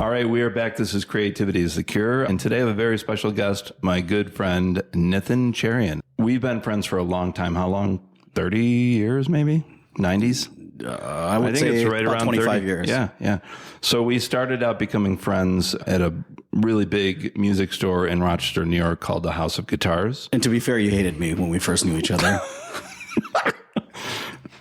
All right, we are back. This is Creativity is the Cure. And today I have a very special guest, my good friend, Nitin Cherian. We've been friends for a long time. How long? 30 years, maybe? 90s? I think say it's right around 25 30. years. Yeah. So we started out becoming friends at a really big music store in Rochester, New York called the House of Guitars. And to be fair, you hated me when we first knew each other.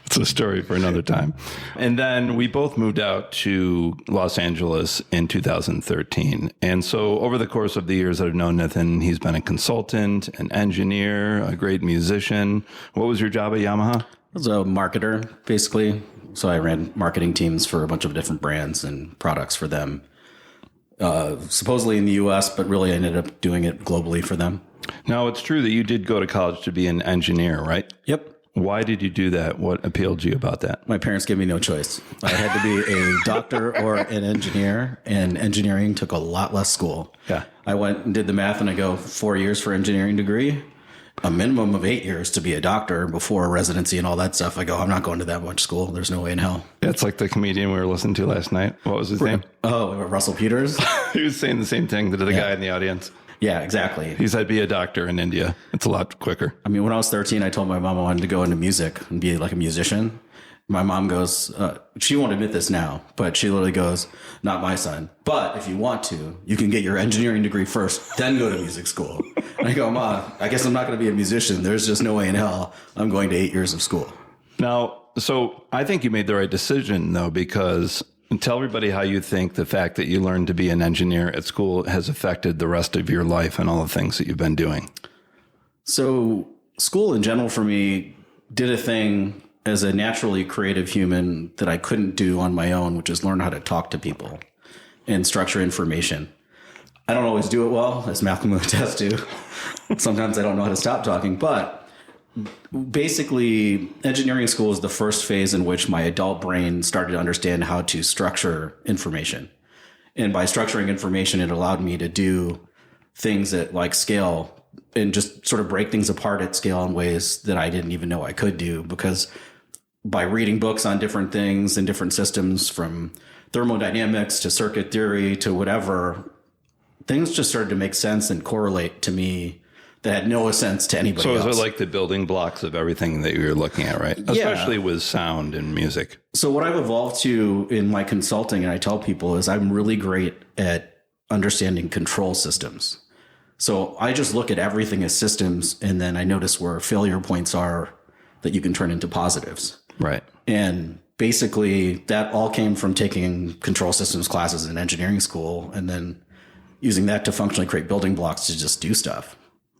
It's a story for another time. And then we both moved out to Los Angeles in 2013. And so over the course of the years that I've known Nitin, he's been a consultant, an engineer, a great musician. What was your job at Yamaha? I was a marketer, basically. So I ran marketing teams for a bunch of different brands and products for them. Supposedly in the U.S., but really I ended up doing it globally for them. Now, it's true that you did go to college to be an engineer, right? Yep. Why did you do that? What appealed to you about that? My parents gave me no choice. I had to be a doctor or an engineer, and engineering took a lot less school. Yeah. I went and did the math, and I go 4 years for engineering degree, a minimum of 8 years to be a doctor before residency and all that stuff. I go, I'm not going to that much school. There's no way in hell. It's like the comedian we were listening to last night. What was his name? Oh, Russell Peters? He was saying the same thing to the guy in the audience. Yeah, exactly. He said, be a doctor in India. It's a lot quicker. I mean, when I was 13, I told my mom I wanted to go into music and be like a musician. My mom goes, she won't admit this now, but she literally goes, not my son. But if you want to, you can get your engineering degree first, then go to music school. And I go, Ma, I guess I'm not going to be a musician. There's just no way in hell I'm going to 8 years of school. Now, so I think you made the right decision, though, because tell everybody how you think the fact that you learned to be an engineer at school has affected the rest of your life and all the things that you've been doing. So school in general for me did a thing as a naturally creative human that I couldn't do on my own, which is learn how to talk to people and structure information. I don't always do it well, as Malcolm will attest to. Sometimes I don't know how to stop talking, but basically, engineering school is the first phase in which my adult brain started to understand how to structure information. And by structuring information, it allowed me to do things at like scale and just sort of break things apart at scale in ways that I didn't even know I could do, because by reading books on different things and different systems, from thermodynamics to circuit theory to whatever, things just started to make sense and correlate to me that had no sense to anybody else. So is it like the building blocks of everything that you're looking at, right? Yeah. Especially with sound and music. So what I've evolved to in my consulting, and I tell people, is I'm really great at understanding control systems. So I just look at everything as systems, and then I notice where failure points are that you can turn into positives. Right. And basically that all came from taking control systems classes in engineering school and then using that to functionally create building blocks to just do stuff.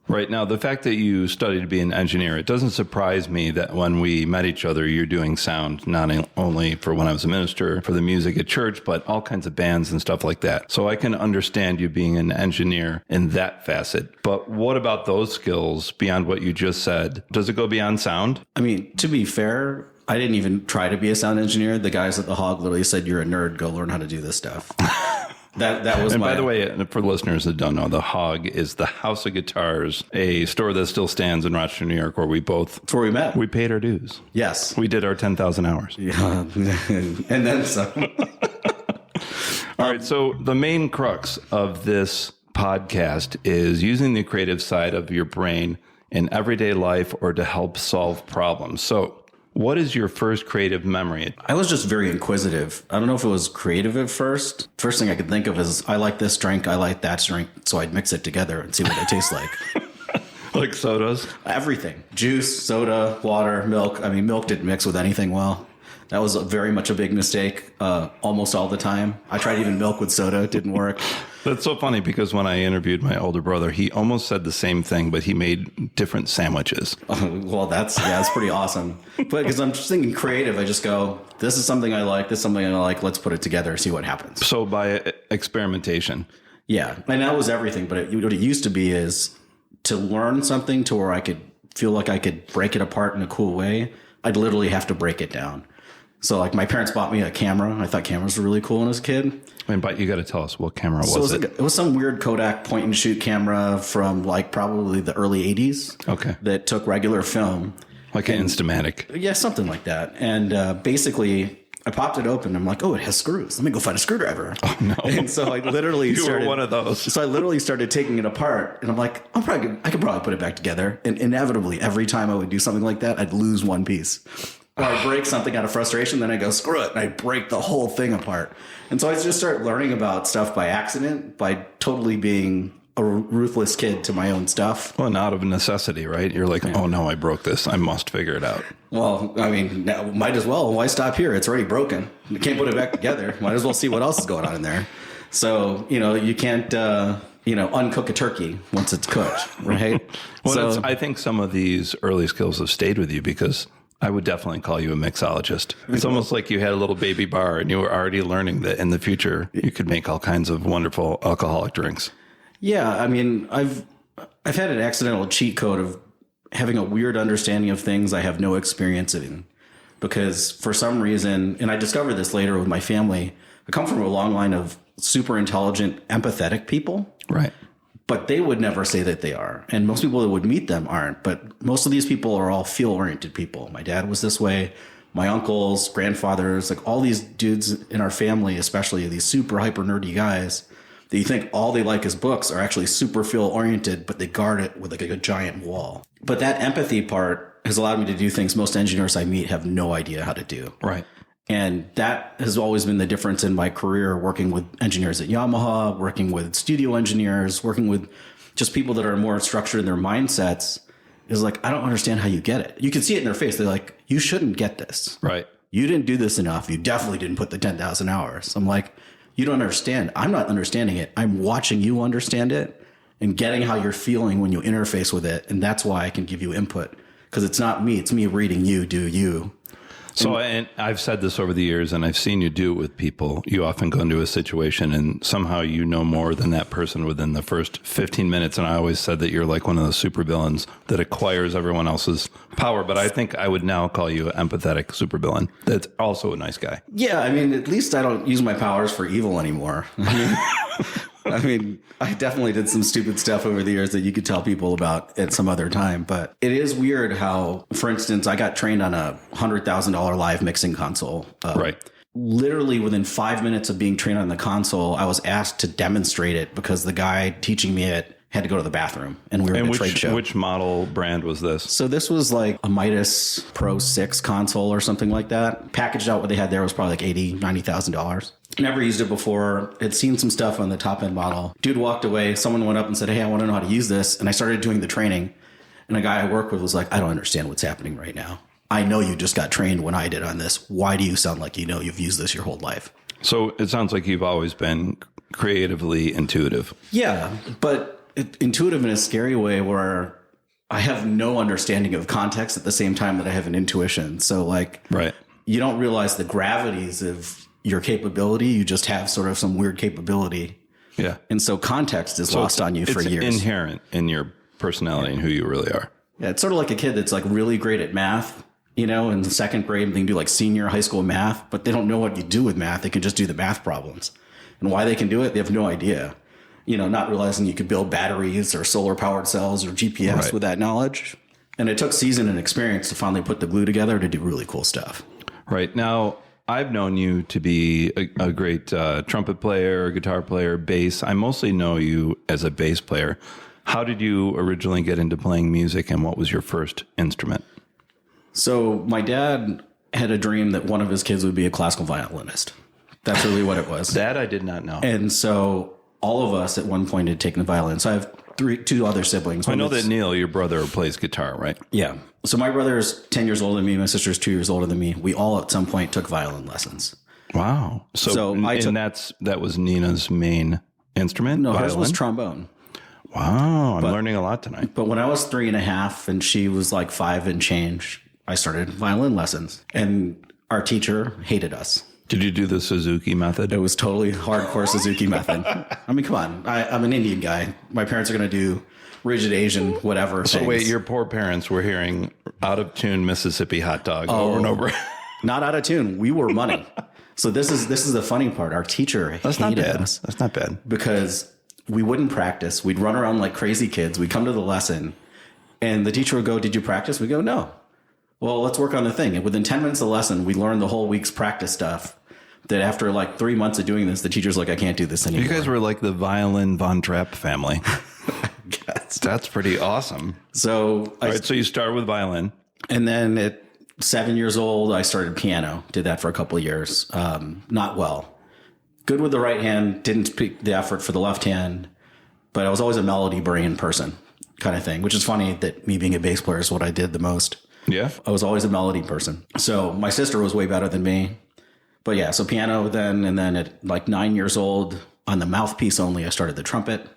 Right. Now, the fact that you studied to be an engineer, it doesn't surprise me that when we met each other, you're doing sound, not only for when I was a minister, for the music at church, but all kinds of bands and stuff like that. So I can understand you being an engineer in that facet. But what about those skills beyond what you just said? Does it go beyond sound? I mean, to be fair, I didn't even try to be a sound engineer. The guys at the Hog literally said, you're a nerd, go learn how to do this stuff. That was. And by the way, for listeners that don't know, the Hog is the House of Guitars, a store that still stands in Rochester, New York, where we both... That's where we met. We paid our dues. Yes. We did our 10,000 hours. Yeah. And then some. All right. So the main crux of this podcast is using the creative side of your brain in everyday life or to help solve problems. So what is your first creative memory? I was just very inquisitive. I don't know if it was creative at first. First thing I could think of is, I like this drink, I like that drink. So I'd mix it together and see what it tastes like. Like sodas? Everything. Juice, soda, water, milk. I mean, milk didn't mix with anything well. That was very much a big mistake almost all the time. I tried even milk with soda. It didn't work. That's so funny because when I interviewed my older brother, he almost said the same thing, but he made different sandwiches. Well, that's pretty awesome. But because I'm just thinking creative, I just go, this is something I like, this is something I like, let's put it together, see what happens. So by experimentation. Yeah. And that was everything. But what it used to be is to learn something to where I could feel like I could break it apart in a cool way. I'd literally have to break it down. So like my parents bought me a camera. I thought cameras were really cool when I was a kid. But you got to tell us, what camera was it? It was some weird Kodak point and shoot camera from like probably the early 80s. Okay. That took regular film. Like an Instamatic. Yeah, something like that. And basically, I popped it open. I'm like, oh, it has screws. Let me go find a screwdriver. Oh, no. And so I literally You were one of those. So I literally started taking it apart. And I'm like, I could probably put it back together. And inevitably, every time I would do something like that, I'd lose one piece. Or I'd break something out of frustration. Then I go, screw it. And I break the whole thing apart. And so I just start learning about stuff by accident, by totally being a ruthless kid to my own stuff. Well, and out of necessity, right? You're like, oh no, I broke this. I must figure it out. Well, I mean, now, might as well. Why stop here? It's already broken. You can't put it back together. Might as well see what else is going on in there. So, you can't, uncook a turkey once it's cooked, right? Well, I think some of these early skills have stayed with you, because I would definitely call you a mixologist. It's almost like you had a little baby bar and you were already learning that in the future you could make all kinds of wonderful alcoholic drinks. Yeah, I mean, I've had an accidental cheat code of having a weird understanding of things I have no experience in, because for some reason, and I discovered this later with my family, I come from a long line of super intelligent, empathetic people. Right. But they would never say that they are. And most people that would meet them aren't. But most of these people are all feel-oriented people. My dad was this way. My uncles, grandfathers, like all these dudes in our family, especially these super hyper nerdy guys that you think all they like is books, are actually super feel-oriented, but they guard it with like a giant wall. But that empathy part has allowed me to do things most engineers I meet have no idea how to do. Right. And that has always been the difference in my career, working with engineers at Yamaha, working with studio engineers, working with just people that are more structured in their mindsets, is like, I don't understand how you get it. You can see it in their face. They're like, you shouldn't get this. Right. You didn't do this enough. You definitely didn't put the 10,000 hours. I'm like, you don't understand. I'm not understanding it. I'm watching you understand it and getting how you're feeling when you interface with it. And that's why I can give you input, because it's not me. It's me reading you do you. So, and I've said this over the years, and I've seen you do it with people. You often go into a situation and somehow you know more than that person within the first 15 minutes. And I always said that you're like one of those supervillains that acquires everyone else's power. But I think I would now call you an empathetic supervillain that's also a nice guy. Yeah, I mean, at least I don't use my powers for evil anymore. I mean, I definitely did some stupid stuff over the years that you could tell people about at some other time. But it is weird how, for instance, I got trained on a $100,000 live mixing console. Right. Literally within 5 minutes of being trained on the console, I was asked to demonstrate it because the guy teaching me it had to go to the bathroom, and we were at a trade show. Which model brand was this? So this was like a Midas Pro 6 console or something like that. Packaged out, what they had there was probably like $80,000, $90,000. Never used it before. Had seen some stuff on the top end model. Dude walked away. Someone went up and said, hey, I want to know how to use this. And I started doing the training. And a guy I work with was like, I don't understand what's happening right now. I know you just got trained when I did on this. Why do you sound like you know you've used this your whole life? So it sounds like you've always been creatively intuitive. Yeah, but intuitive in a scary way where I have no understanding of context at the same time that I have an intuition. So like, right. You don't realize the gravities of your capability. You just have sort of some weird capability. Yeah. And so context is lost on you for years. It's inherent in your personality and who you really are. Yeah. It's sort of like a kid that's like really great at math, in the second grade, they can do like senior high school math, but they don't know what you do with math. They can just do the math problems. And why they can do it, they have no idea. Not realizing you could build batteries or solar powered cells or GPS with that knowledge. And it took season and experience to finally put the glue together to do really cool stuff. Right. Now, I've known you to be a great trumpet player, guitar player, bass. I mostly know you as a bass player. How did you originally get into playing music, and what was your first instrument? So my dad had a dream that one of his kids would be a classical violinist. That's really what it was. That I did not know. And so all of us at one point had taken the violin. So I have two other siblings. I know that Neil, your brother, plays guitar, right? Yeah. So my brother's 10 years older than me. My sister's 2 years older than me. We all at some point took violin lessons. Wow. So that was Nina's main instrument? No, violin? hers was trombone. Wow. I'm learning a lot tonight. But when I was 3.5 and she was like 5 and change, I started violin lessons. And our teacher hated us. Did you do the Suzuki method? It was totally hardcore Suzuki method. I mean, come on. I'm an Indian guy. My parents are going to do rigid Asian, whatever. So wait, your poor parents were hearing out of tune Mississippi hot dog over and over. Not out of tune. We were money. So this is the funny part. Our teacher hated us. That's not bad. Because we wouldn't practice. We'd run around like crazy kids. We'd come to the lesson and the teacher would go, "Did you practice?" We go, "No." "Well, let's work on the thing." And within 10 minutes of the lesson, we learned the whole week's practice stuff that after like 3 months of doing this, the teacher's like, "I can't do this anymore." You guys were like the violin Von Trapp family. That's pretty awesome. So All right, so you start with violin. and then at 7 years old, I started piano, did that for a couple of years. Not well. Good with the right hand, didn't speak the effort for the left hand, but I was always a melody brain person kind of thing, which is funny that me being a bass player is what I did the most. Yeah. I was always a melody person. So my sister was way better than me. But yeah, so piano then, and then at like 9 years old, on the mouthpiece only, I started the trumpet.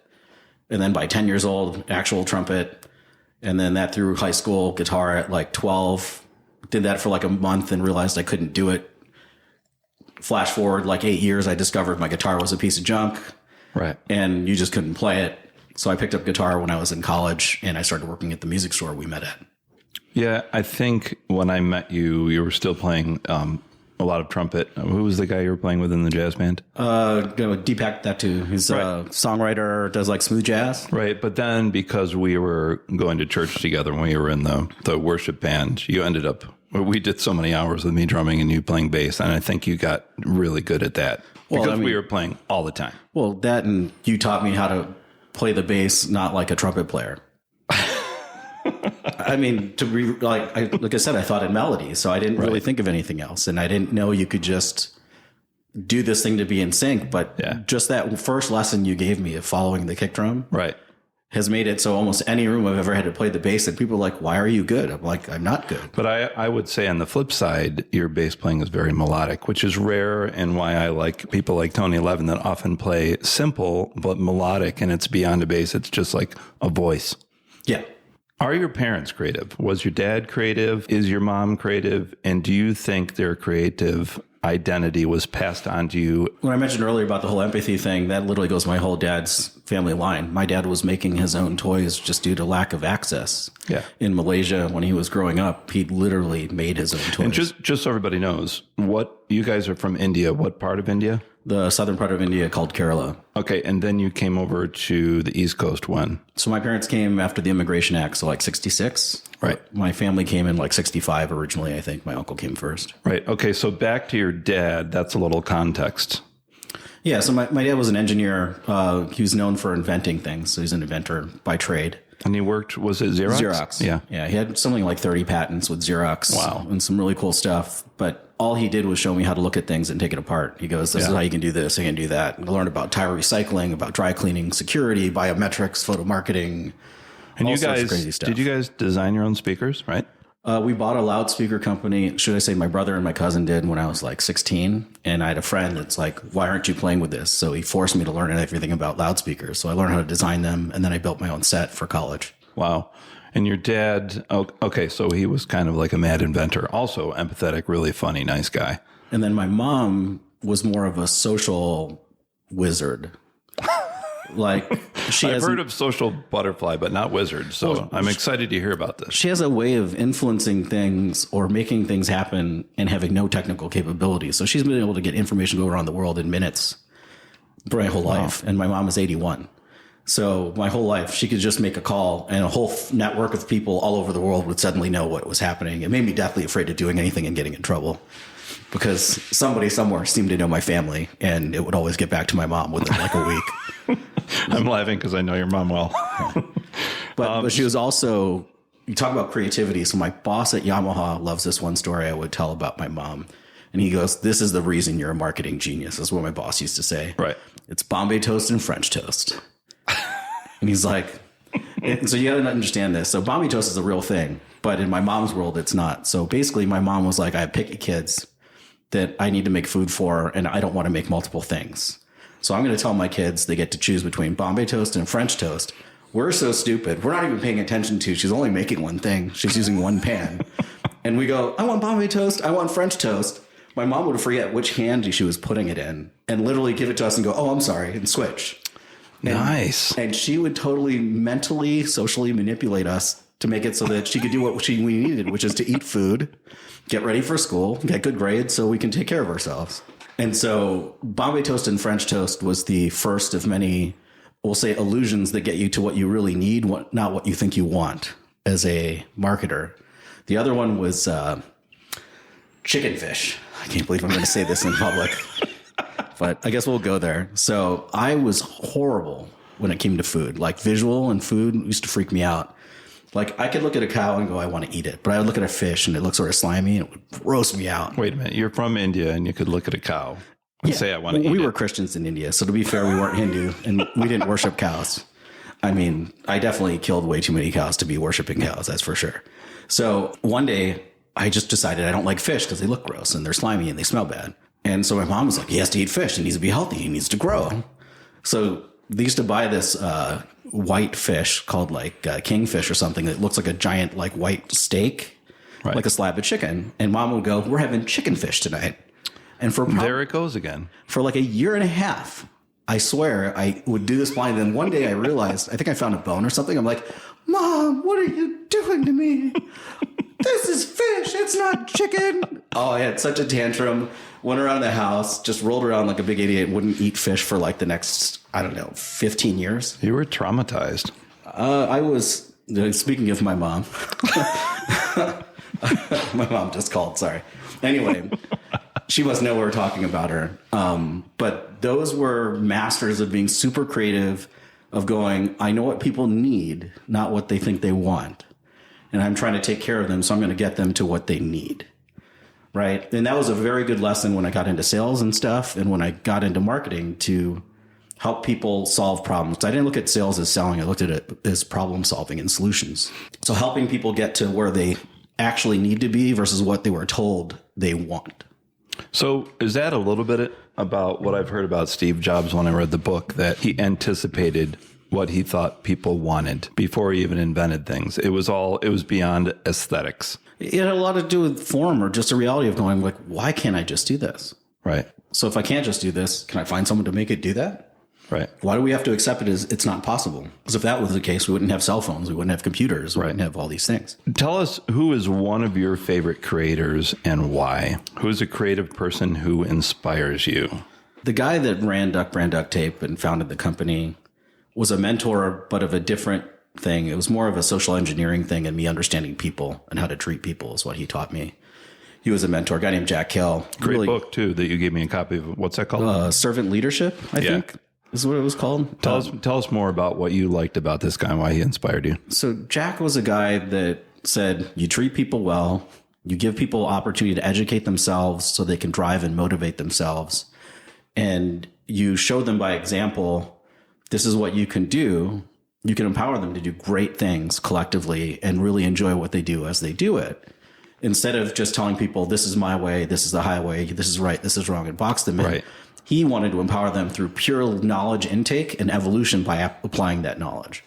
And then by 10 years old, actual trumpet. And then that through high school, guitar at like 12. Did that for like a month and realized I couldn't do it. Flash forward like 8 years, I discovered my guitar was a piece of junk. Right. And you just couldn't play it. So I picked up guitar when I was in college and I started working at the music store we met at. Yeah, I think when I met you, you were still playing a lot of trumpet. Who was the guy you were playing with in the jazz band? Deepak Datu. He's a songwriter, does like smooth jazz. Right. But then because we were going to church together when we were in the worship band, you ended up, we did so many hours with me drumming and you playing bass. And I think you got really good at that because we were playing all the time. Well, that and you taught me how to play the bass, not like a trumpet player. I mean, to be like I said, I thought in melody, so I didn't really think of anything else, and I didn't know you could just do this thing to be in sync. But just that first lesson you gave me of following the kick drum, right, has made it so almost any room I've ever had to play the bass, and people are like, "Why are you good?" I'm like, "I'm not good." But I would say on the flip side, your bass playing is very melodic, which is rare, and why I like people like Tony Levin that often play simple but melodic, and it's beyond a bass. It's just like a voice. Yeah. Are your parents creative? Was your dad creative? Is your mom creative? And do you think their creative identity was passed on to you? When I mentioned earlier about the whole empathy thing, that literally goes my whole dad's family line. My dad was making his own toys just due to lack of access. Yeah. In Malaysia, when he was growing up, he literally made his own toys. And just so everybody knows, what you guys are from India, what part of India? The southern part of India called Kerala. Okay, and then you came over to the East Coast when? So my parents came after the Immigration Act, so like 66. Right. My family came in like 65 originally, I think. My uncle came first. Right. Okay, so back to your dad, that's a little context. Yeah, so my dad was an engineer. He was known for inventing things, so he's an inventor by trade. And he worked, was it Xerox? Xerox. Yeah. Yeah, he had something like 30 patents with Xerox. Wow. And some really cool stuff. But all he did was show me how to look at things and take it apart. He goes, this is how you can do this, you can do that. And I learned about tire recycling, about dry cleaning, security, biometrics, photo marketing, And all you sorts guys, of crazy stuff. did you guys design your own speakers, right? We bought a loudspeaker company. Should I say my brother and my cousin did when I was like 16. And I had a friend that's like, why aren't you playing with this? So he forced me to learn everything about loudspeakers. So I learned how to design them. And then I built my own set for college. Wow. And your dad, okay, so he was kind of like a mad inventor, also empathetic, really funny, nice guy. And then my mom was more of a social wizard. Like I've heard of social butterfly, but not wizard. So I'm excited to hear about this. She has a way of influencing things or making things happen and having no technical capability. So she's been able to get information go around the world in minutes for my whole life. And my mom is 81. So my whole life, she could just make a call and a whole network of people all over the world would suddenly know what was happening. It made me deathly afraid of doing anything and getting in trouble because somebody somewhere seemed to know my family and it would always get back to my mom within like a week. I'm laughing because I know your mom well. But she was also, you talk about creativity. So my boss at Yamaha loves this one story I would tell about my mom. And he goes, this is the reason you're a marketing genius. That's what my boss used to say. Right. It's Bombay toast and French toast. And he's like, and so you got to understand this. So Bombay toast is a real thing, but in my mom's world, it's not. So basically my mom was like, I have picky kids that I need to make food for, and I don't want to make multiple things. So I'm going to tell my kids they get to choose between Bombay toast and French toast. We're so stupid. We're not even paying attention to, she's only making one thing. She's using one pan. And we go, I want Bombay toast. I want French toast. My mom would forget which hand she was putting it in and literally give it to us and go, oh, I'm sorry, and switch. Nice. And she would totally mentally, socially manipulate us to make it so that she could do what we needed, which is to eat food, get ready for school, get good grades so we can take care of ourselves. And so Bombay toast and French toast was the first of many, we'll say, illusions that get you to what you really need, not what you think you want as a marketer. The other one was chicken fish. I can't believe I'm going to say this in public, but I guess we'll go there. So I was horrible when it came to food. Like visual and food used to freak me out. Like I could look at a cow and go, I want to eat it. But I would look at a fish and it looked sort of slimy and it would gross me out. Wait a minute. You're from India and you could look at a cow and say, I want to eat it. We were Christians in India. So to be fair, we weren't Hindu and we didn't worship cows. I mean, I definitely killed way too many cows to be worshiping cows. That's for sure. So one day I just decided I don't like fish because they look gross and they're slimy and they smell bad. And so my mom was like, he has to eat fish. He needs to be healthy. He needs to grow. So they used to buy this white fish called like kingfish or something that looks like a giant like white steak, right, like a slab of chicken. And mom would go, we're having chicken fish tonight. And there it goes again. For like a year and a half, I swear I would do this blind. Then one day I realized, I think I found a bone or something. I'm like, Mom, what are you doing to me? This is fish. It's not chicken. Oh, I had such a tantrum. Went around the house, just rolled around like a big idiot, wouldn't eat fish for like the next, I don't know, 15 years. You were traumatized. I was, speaking of my mom, my mom just called, sorry. Anyway, she must know we're talking about her. But those were masters of being super creative, of going, I know what people need, not what they think they want. And I'm trying to take care of them, so I'm going to get them to what they need. Right. And that was a very good lesson when I got into sales and stuff. And when I got into marketing to help people solve problems. I didn't look at sales as selling. I looked at it as problem solving and solutions. So helping people get to where they actually need to be versus what they were told they want. So is that a little bit about what I've heard about Steve Jobs when I read the book, that he anticipated what he thought people wanted before he even invented things? It was beyond aesthetics. It had a lot to do with form or just a reality of going like, why can't I just do this? Right. So if I can't just do this, can I find someone to make it do that? Right. Why do we have to accept it as it's not possible? Because if that was the case, we wouldn't have cell phones. We wouldn't have computers. We wouldn't have all these things. Tell us, who is one of your favorite creators and why? Who's a creative person who inspires you? The guy that ran Duck Brand Duct Tape and founded the company was a mentor, but of a different thing. It was more of a social engineering thing and me understanding people and how to treat people is what he taught me. He was a mentor, a guy named Jack Hill. Great book, too, that you gave me a copy of. What's that called? Servant Leadership, I think, is what it was called. Tell us more about what you liked about this guy and why he inspired you. So Jack was a guy that said, you treat people well, you give people opportunity to educate themselves so they can drive and motivate themselves, and you show them by example, this is what you can do. You can empower them to do great things collectively and really enjoy what they do as they do it. Instead of just telling people, this is my way, this is the highway, this is right, this is wrong, and box them in. Right. He wanted to empower them through pure knowledge intake and evolution by applying that knowledge.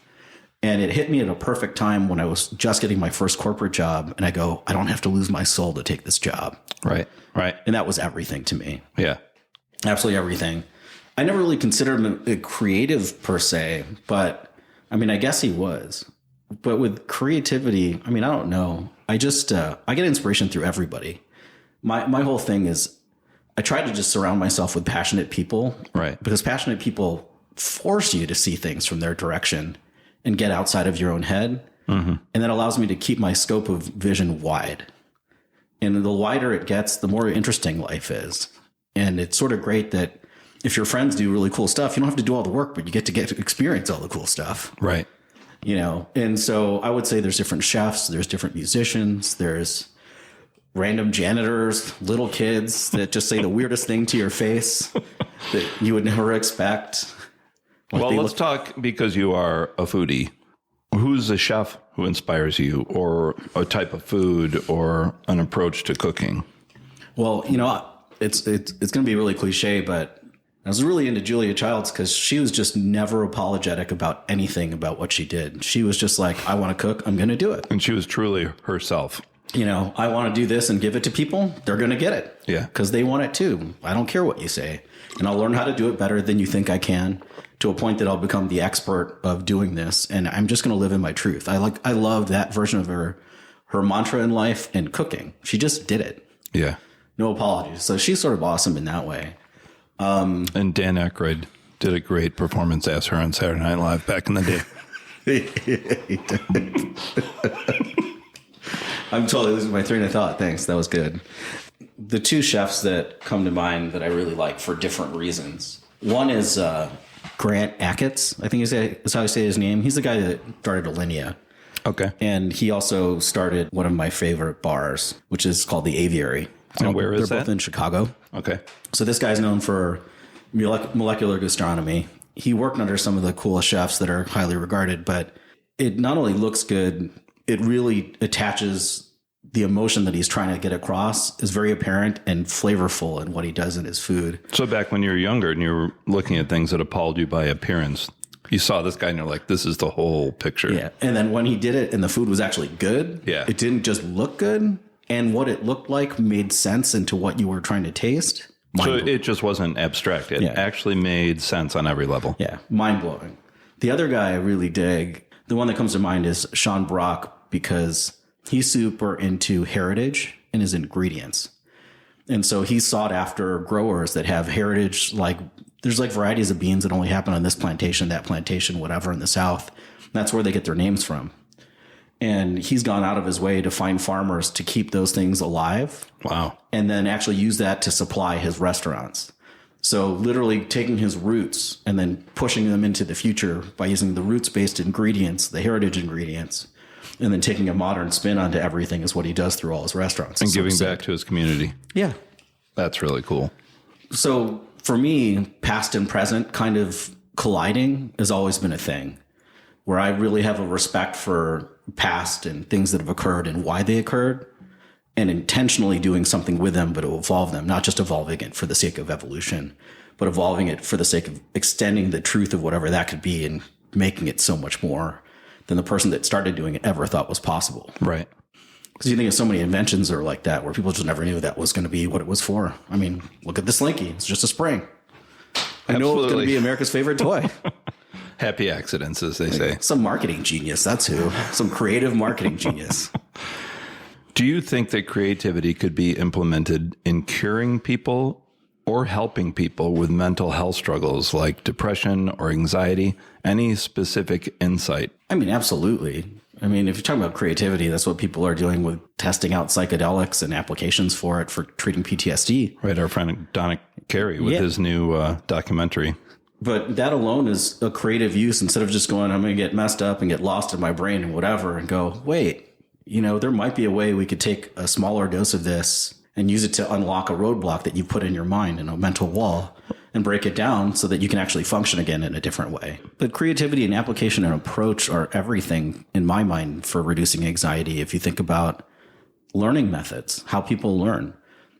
And it hit me at a perfect time when I was just getting my first corporate job. And I go, I don't have to lose my soul to take this job. Right. Right. And that was everything to me. Yeah. Absolutely everything. I never really considered him a creative per se, but I mean, I guess he was. But with creativity, I mean, I don't know. I just, I get inspiration through everybody. My whole thing is I try to just surround myself with passionate people. Right. Because passionate people force you to see things from their direction and get outside of your own head. Mm-hmm. And that allows me to keep my scope of vision wide. And the wider it gets, the more interesting life is. And it's sort of great that if your friends do really cool stuff, you don't have to do all the work, but you get to experience all the cool stuff. Right. You know, and so I would say there's different chefs, there's different musicians, there's random janitors, little kids that just say the weirdest thing to your face that you would never expect. Like well, let's talk, because you are a foodie. Who's a chef who inspires you, or a type of food, or an approach to cooking? Well, you know, it's going to be really cliche, but I was really into Julia Childs because she was just never apologetic about anything about what she did. She was just like, I want to cook, I'm going to do it. And she was truly herself. I want to do this and give it to people. They're going to get it. Yeah. Because they want it too. I don't care what you say. And I'll learn how to do it better than you think I can, to a point that I'll become the expert of doing this. And I'm just going to live in my truth. I love that version of her mantra in life and cooking. She just did it. Yeah. No apologies. So she's sort of awesome in that way. And Dan Aykroyd did a great performance as her on Saturday Night Live back in the day. I'm totally losing my train of thought. Thanks. That was good. The two chefs that come to mind that I really like for different reasons. One is Grant Achatz. I think is how you say his name. He's the guy that started Alinea. Okay. And he also started one of my favorite bars, which is called the Aviary. And where is that? They're both in Chicago. Okay. So this guy's known for molecular gastronomy. He worked under some of the coolest chefs that are highly regarded, but it not only looks good, it really attaches the emotion that he's trying to get across is very apparent and flavorful in what he does in his food. So back when you were younger and you were looking at things that appalled you by appearance, you saw this guy and you're like, this is the whole picture. Yeah. And then when he did it and the food was actually good, it didn't just look good. And what it looked like made sense into what you were trying to taste. So it just wasn't abstract. It actually made sense on every level. Yeah. Mind blowing. The other guy I really dig, the one that comes to mind is Sean Brock, because he's super into heritage in his ingredients. And so he sought after growers that have heritage, like there's like varieties of beans that only happen on this plantation, that plantation, whatever in the South. That's where they get their names from. And he's gone out of his way to find farmers to keep those things alive. Wow. And then actually use that to supply his restaurants. So literally taking his roots and then pushing them into the future by using the roots-based ingredients, the heritage ingredients, and then taking a modern spin onto everything is what he does through all his restaurants. And giving back to his community. Yeah. That's really cool. So for me, past and present kind of colliding has always been a thing where I really have a respect for past and things that have occurred and why they occurred, and intentionally doing something with them, but to evolve them, not just evolving it for the sake of evolution, but evolving it for the sake of extending the truth of whatever that could be and making it so much more than the person that started doing it ever thought was possible. Right. Because you think of so many inventions that are like that, where people just never knew that was going to be what it was for. I mean, look at the Slinky. It's just a spring. I know it's going to be America's favorite toy. Happy accidents, as they say. Some marketing genius. That's who. Some creative marketing genius. Do you think that creativity could be implemented in curing people or helping people with mental health struggles like depression or anxiety? Any specific insight? I mean, absolutely. I mean, if you're talking about creativity, that's what people are doing with testing out psychedelics and applications for it for treating PTSD. Right. Our friend Donna Carey with his new documentary. But that alone is a creative use. Instead of just going, I'm going to get messed up and get lost in my brain and whatever, and go, wait, there might be a way we could take a smaller dose of this and use it to unlock a roadblock that you put in your mind in a mental wall and break it down so that you can actually function again in a different way. But creativity and application and approach are everything in my mind for reducing anxiety. If you think about learning methods, how people learn,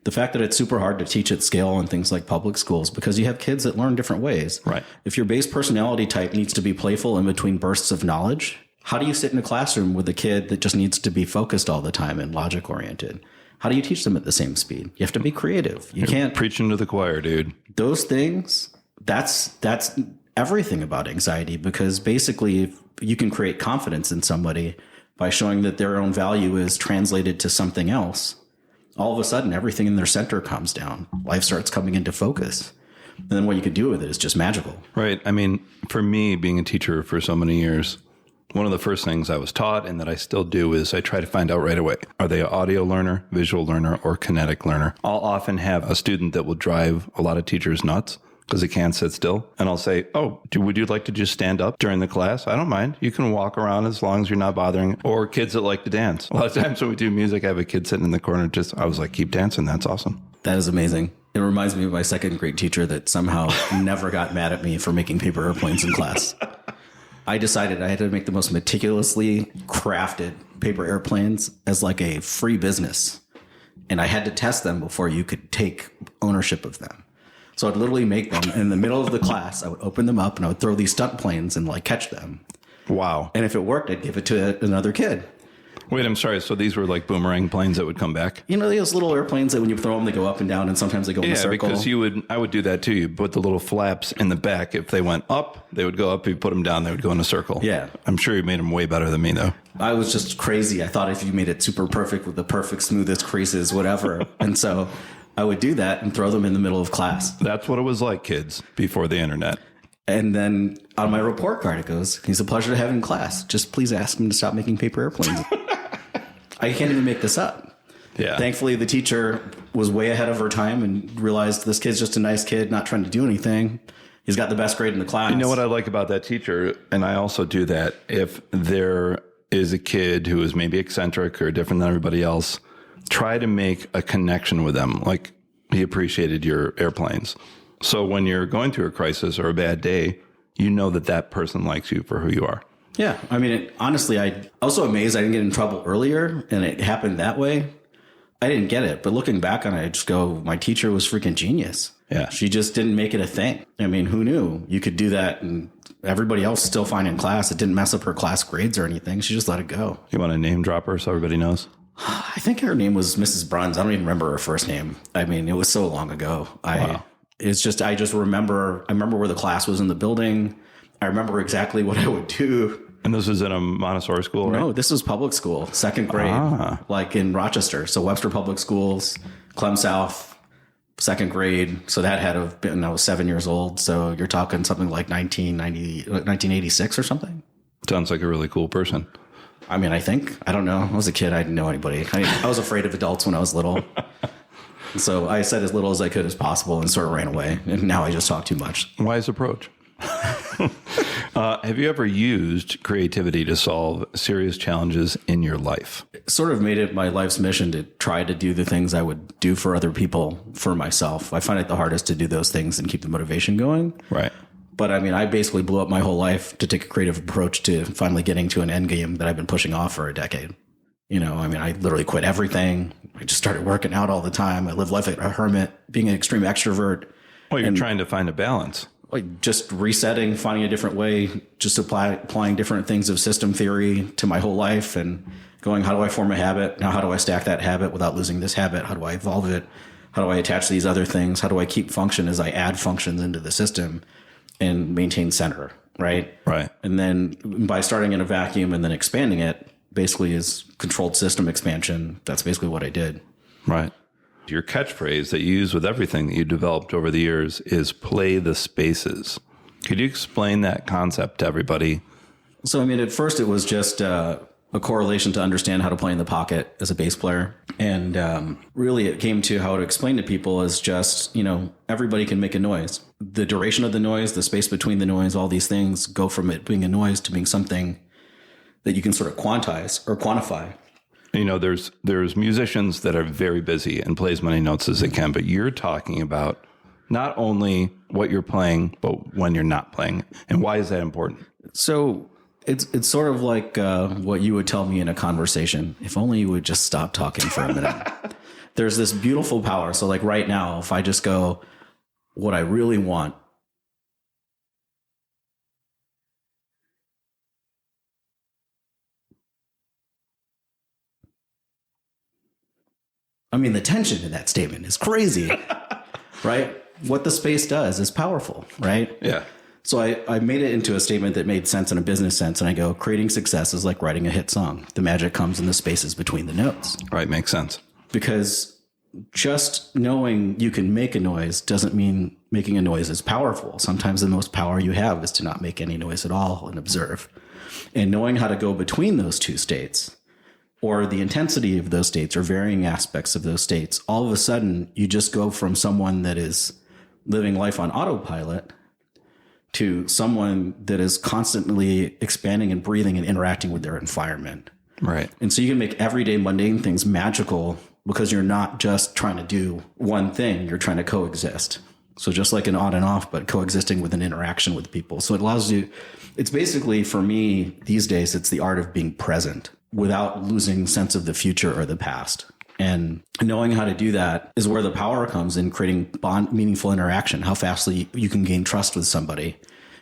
the fact that it's super hard to teach at scale in things like public schools because you have kids that learn different ways. Right. If your base personality type needs to be playful in between bursts of knowledge, how do you sit in a classroom with a kid that just needs to be focused all the time and logic oriented? How do you teach them at the same speed? You have to be creative. You can't preaching to the choir, dude. Those things, that's everything about anxiety, because basically if you can create confidence in somebody by showing that their own value is translated to something else. All of a sudden, everything in their center comes down. Life starts coming into focus. And then what you could do with it is just magical. Right. I mean, for me, being a teacher for so many years, one of the first things I was taught and that I still do is I try to find out right away. Are they an audio learner, visual learner, or kinetic learner? I'll often have a student that will drive a lot of teachers nuts because they can't sit still. And I'll say, would you like to just stand up during the class? I don't mind. You can walk around as long as you're not bothering. Or kids that like to dance. A lot of times when we do music, I have a kid sitting in the corner. I was like, keep dancing. That's awesome. That is amazing. It reminds me of my second grade teacher that somehow never got mad at me for making paper airplanes in class. I decided I had to make the most meticulously crafted paper airplanes as like a free business. And I had to test them before you could take ownership of them. So I'd literally make them in the middle of the class. I would open them up and I would throw these stunt planes and like catch them. Wow. And if it worked, I'd give it to another kid. Wait, I'm sorry. So these were like boomerang planes that would come back? You know, those little airplanes that when you throw them, they go up and down, and sometimes they go in a circle. Because I would do that too. You put the little flaps in the back. If they went up, they would go up. If you put them down, they would go in a circle. Yeah. I'm sure you made them way better than me, though. I was just crazy. I thought if you made it super perfect with the perfect smoothest creases, whatever. And so I would do that and throw them in the middle of class. That's what it was like, kids, before the internet. And then on my report card, it goes, "He's a pleasure to have in class. Just please ask him to stop making paper airplanes." I can't even make this up. Yeah. Thankfully, the teacher was way ahead of her time and realized this kid's just a nice kid, not trying to do anything. He's got the best grade in the class. You know what I like about that teacher, and I also do that, if there is a kid who is maybe eccentric or different than everybody else, try to make a connection with them. Like, he appreciated your airplanes. So when you're going through a crisis or a bad day, you know that that person likes you for who you are. Yeah. I mean, honestly, I was so amazed I didn't get in trouble earlier, and it happened that way. I didn't get it. But looking back on it, I just go, my teacher was freaking genius. Yeah. She just didn't make it a thing. I mean, who knew you could do that and everybody else still fine in class? It didn't mess up her class grades or anything. She just let it go. You want to name drop her so everybody knows? I think her name was Mrs. Bruns. I don't even remember her first name. I mean, it was so long ago. Wow. I just remember where the class was in the building. I remember exactly what I would do. And this was in a Montessori school, right? No, this was public school, second grade, like in Rochester. So Webster Public Schools, Clem South, second grade. So that had to have been, I was 7 years old. So you're talking something like 1986 or something. Sounds like a really cool person. I mean, I don't know. I was a kid. I didn't know anybody. I was afraid of adults when I was little. So I said as little as I could as possible and sort of ran away. And now I just talk too much. Wise approach. Have you ever used creativity to solve serious challenges in your life? Sort of made it my life's mission to try to do the things I would do for other people for myself. I find it the hardest to do those things and keep the motivation going. Right. But I mean, I basically blew up my whole life to take a creative approach to finally getting to an end game that I've been pushing off for a decade. You know, I mean, I literally quit everything. I just started working out all the time. I lived life like a hermit, being an extreme extrovert. Well, you're trying to find a balance. Like just resetting, finding a different way, just applying different things of system theory to my whole life and going, how do I form a habit? Now, how do I stack that habit without losing this habit? How do I evolve it? How do I attach these other things? How do I keep function as I add functions into the system and maintain center? Right. Right. And then by starting in a vacuum and then expanding it basically is controlled system expansion. That's basically what I did. Right. Your catchphrase that you use with everything that you developed over the years is play the spaces. Could you explain that concept to everybody? So, I mean, at first it was just a correlation to understand how to play in the pocket as a bass player. And really it came to how to explain to people is just, you know, everybody can make a noise. The duration of the noise, the space between the noise, all these things go from it being a noise to being something that you can sort of quantize or quantify. You know, there's musicians that are very busy and play as many notes as they can, but you're talking about not only what you're playing, but when you're not playing. And why is that important? So it's sort of like what you would tell me in a conversation. If only you would just stop talking for a minute. There's this beautiful power. So like right now, if I just go, what I really want, I mean, the tension in that statement is crazy, right? What the space does is powerful, right? Yeah. So I made it into a statement that made sense in a business sense. And I go, creating success is like writing a hit song. The magic comes in the spaces between the notes. Right. Makes sense. Because just knowing you can make a noise doesn't mean making a noise is powerful. Sometimes the most power you have is to not make any noise at all and observe. And knowing how to go between those two states, or the intensity of those states or varying aspects of those states, all of a sudden you just go from someone that is living life on autopilot to someone that is constantly expanding and breathing and interacting with their environment. Right. And so you can make everyday mundane things magical because you're not just trying to do one thing, you're trying to coexist. So just like an on and off, but coexisting with an interaction with people. So it allows you, it's basically for me these days, it's the art of being present without losing sense of the future or the past. And knowing how to do that is where the power comes in creating meaningful interaction, how fastly you can gain trust with somebody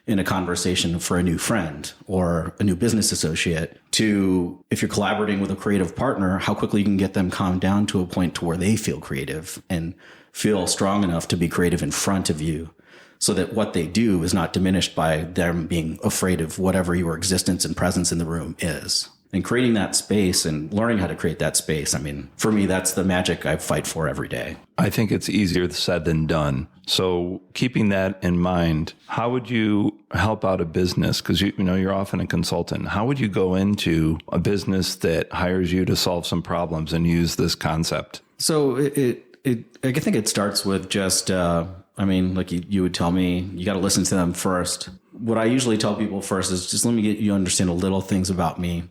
in a conversation for a new friend or a new business associate to if you're collaborating with a creative partner, how quickly you can get them calmed down to a point to where they feel creative and feel strong enough to be creative in front of you so that what they do is not diminished by them being afraid of whatever your existence and presence in the room is. And creating that space and learning how to create that space, I mean, for me, that's the magic I fight for every day. I think it's easier said than done. So keeping that in mind, how would you help out a business? Because you're often a consultant. How would you go into a business that hires you to solve some problems and use this concept? So I think it starts with just, like you would tell me, you got to listen to them first. What I usually tell people first is just let me get you understand a little things about me.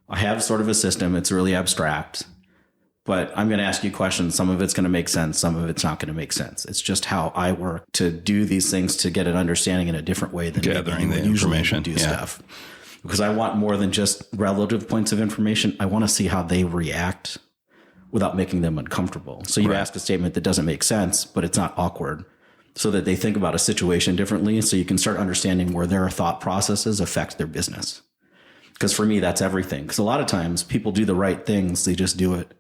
I have sort of a system. It's really abstract, but I'm going to ask you questions. Some of it's going to make sense. Some of it's not going to make sense. It's just how I work to do these things to get an understanding in a different way than gathering the information. Do stuff. Because I want more than just relative points of information. I want to see how they react without making them uncomfortable. So you ask a statement that doesn't make sense, but it's not awkward, so that they think about a situation differently. So you can start understanding where their thought processes affect their business. Because for me, that's everything. Because a lot of times people do the right things. They just do it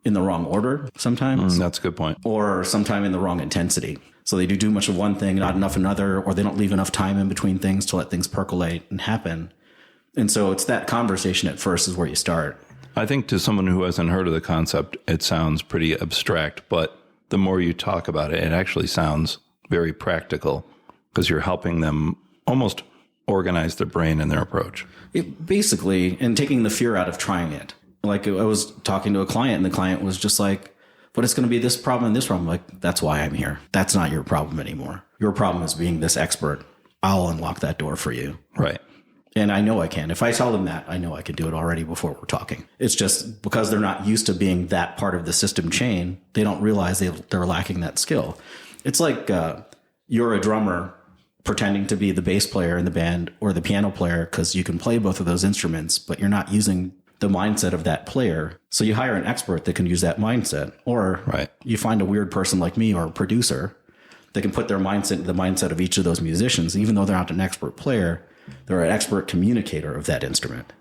in the wrong order sometimes. That's a good point. Or sometime in the wrong intensity. So they do too much of one thing, not enough another, or they don't leave enough time in between things to let things percolate and happen. And so it's that conversation at first is where you start. I think to someone who hasn't heard of the concept, it sounds pretty abstract, but the more you talk about it, it actually sounds very practical because you're helping them almost organize their brain and their approach. Basically, and taking the fear out of trying it. Like I was talking to a client and the client was just like, but it's going to be this problem and this problem. Like, that's why I'm here. That's not your problem anymore. Your problem is being this expert. I'll unlock that door for you. Right. And I know I can. If I tell them that, I know I can do it already before we're talking. It's just because they're not used to being that part of the system chain, they don't realize they're lacking that skill. It's like you're a drummer pretending to be the bass player in the band or the piano player because you can play both of those instruments, but you're not using the mindset of that player. So you hire an expert that can use that mindset. Or you find a weird person like me or a producer that can put their mindset into the mindset of each of those musicians. Even though they're not an expert player, they're an expert communicator of that instrument.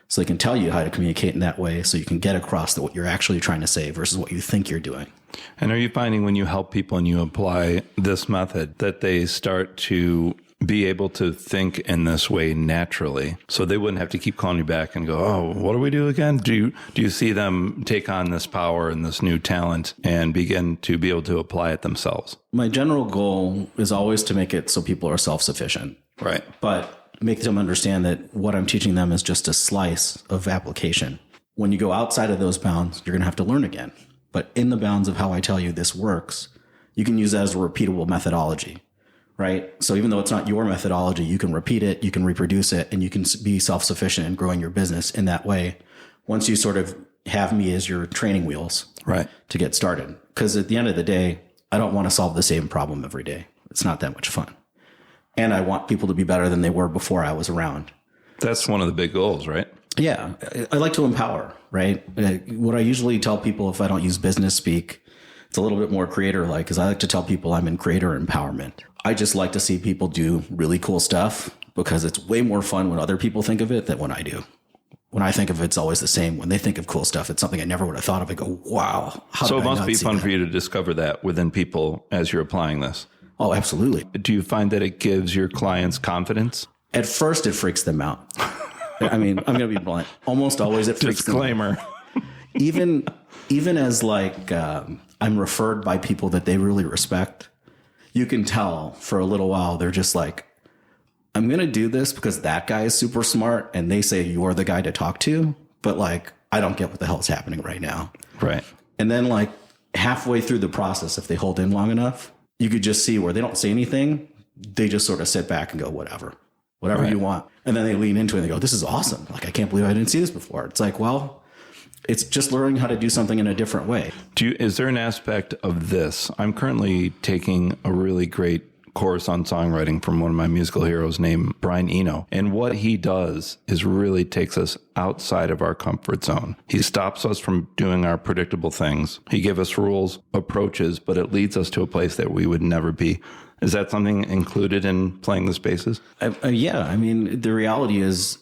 So they can tell you how to communicate in that way so you can get across what you're actually trying to say versus what you think you're doing. And are you finding when you help people and you apply this method that they start to be able to think in this way naturally so they wouldn't have to keep calling you back and go, oh, what do we do again? Do you see them take on this power and this new talent and begin to be able to apply it themselves? My general goal is always to make it so people are self-sufficient. Right. But make them understand that what I'm teaching them is just a slice of application. When you go outside of those bounds, you're going to have to learn again. But in the bounds of how I tell you this works, you can use that as a repeatable methodology, right? So even though it's not your methodology, you can repeat it, you can reproduce it, and you can be self-sufficient in growing your business in that way. Once you sort of have me as your training wheels to get started. Because at the end of the day, I don't want to solve the same problem every day. It's not that much fun. And I want people to be better than they were before I was around. That's one of the big goals, right? Yeah. I like to empower, right? What I usually tell people if I don't use business speak, it's a little bit more creator-like, is I like to tell people I'm in creator empowerment. I just like to see people do really cool stuff because it's way more fun when other people think of it than when I do. When I think of it, it's always the same. When they think of cool stuff, it's something I never would have thought of. I go, wow. So it must be fun for you to discover that within people as you're applying this. Oh, absolutely. Do you find that it gives your clients confidence? At first, it freaks them out. I mean, I'm going to be blunt. Almost always it freaks Disclaimer. them out. Even as like I'm referred by people that they really respect, you can tell for a little while they're just like, I'm going to do this because that guy is super smart and they say you're the guy to talk to. But like, I don't get what the hell is happening right now. Right. And then like halfway through the process, if they hold in long enough, you could just see where they don't say anything. They just sort of sit back and go, whatever you want. And then they lean into it and they go, this is awesome. Like, I can't believe I didn't see this before. It's like, well, it's just learning how to do something in a different way. Is there an aspect of this? I'm currently taking a really great course on songwriting from one of my musical heroes named Brian Eno. And what he does is really takes us outside of our comfort zone. He stops us from doing our predictable things. He gives us rules, approaches, but it leads us to a place that we would never be. Is that something included in playing the spaces? Yeah. I mean, the reality is,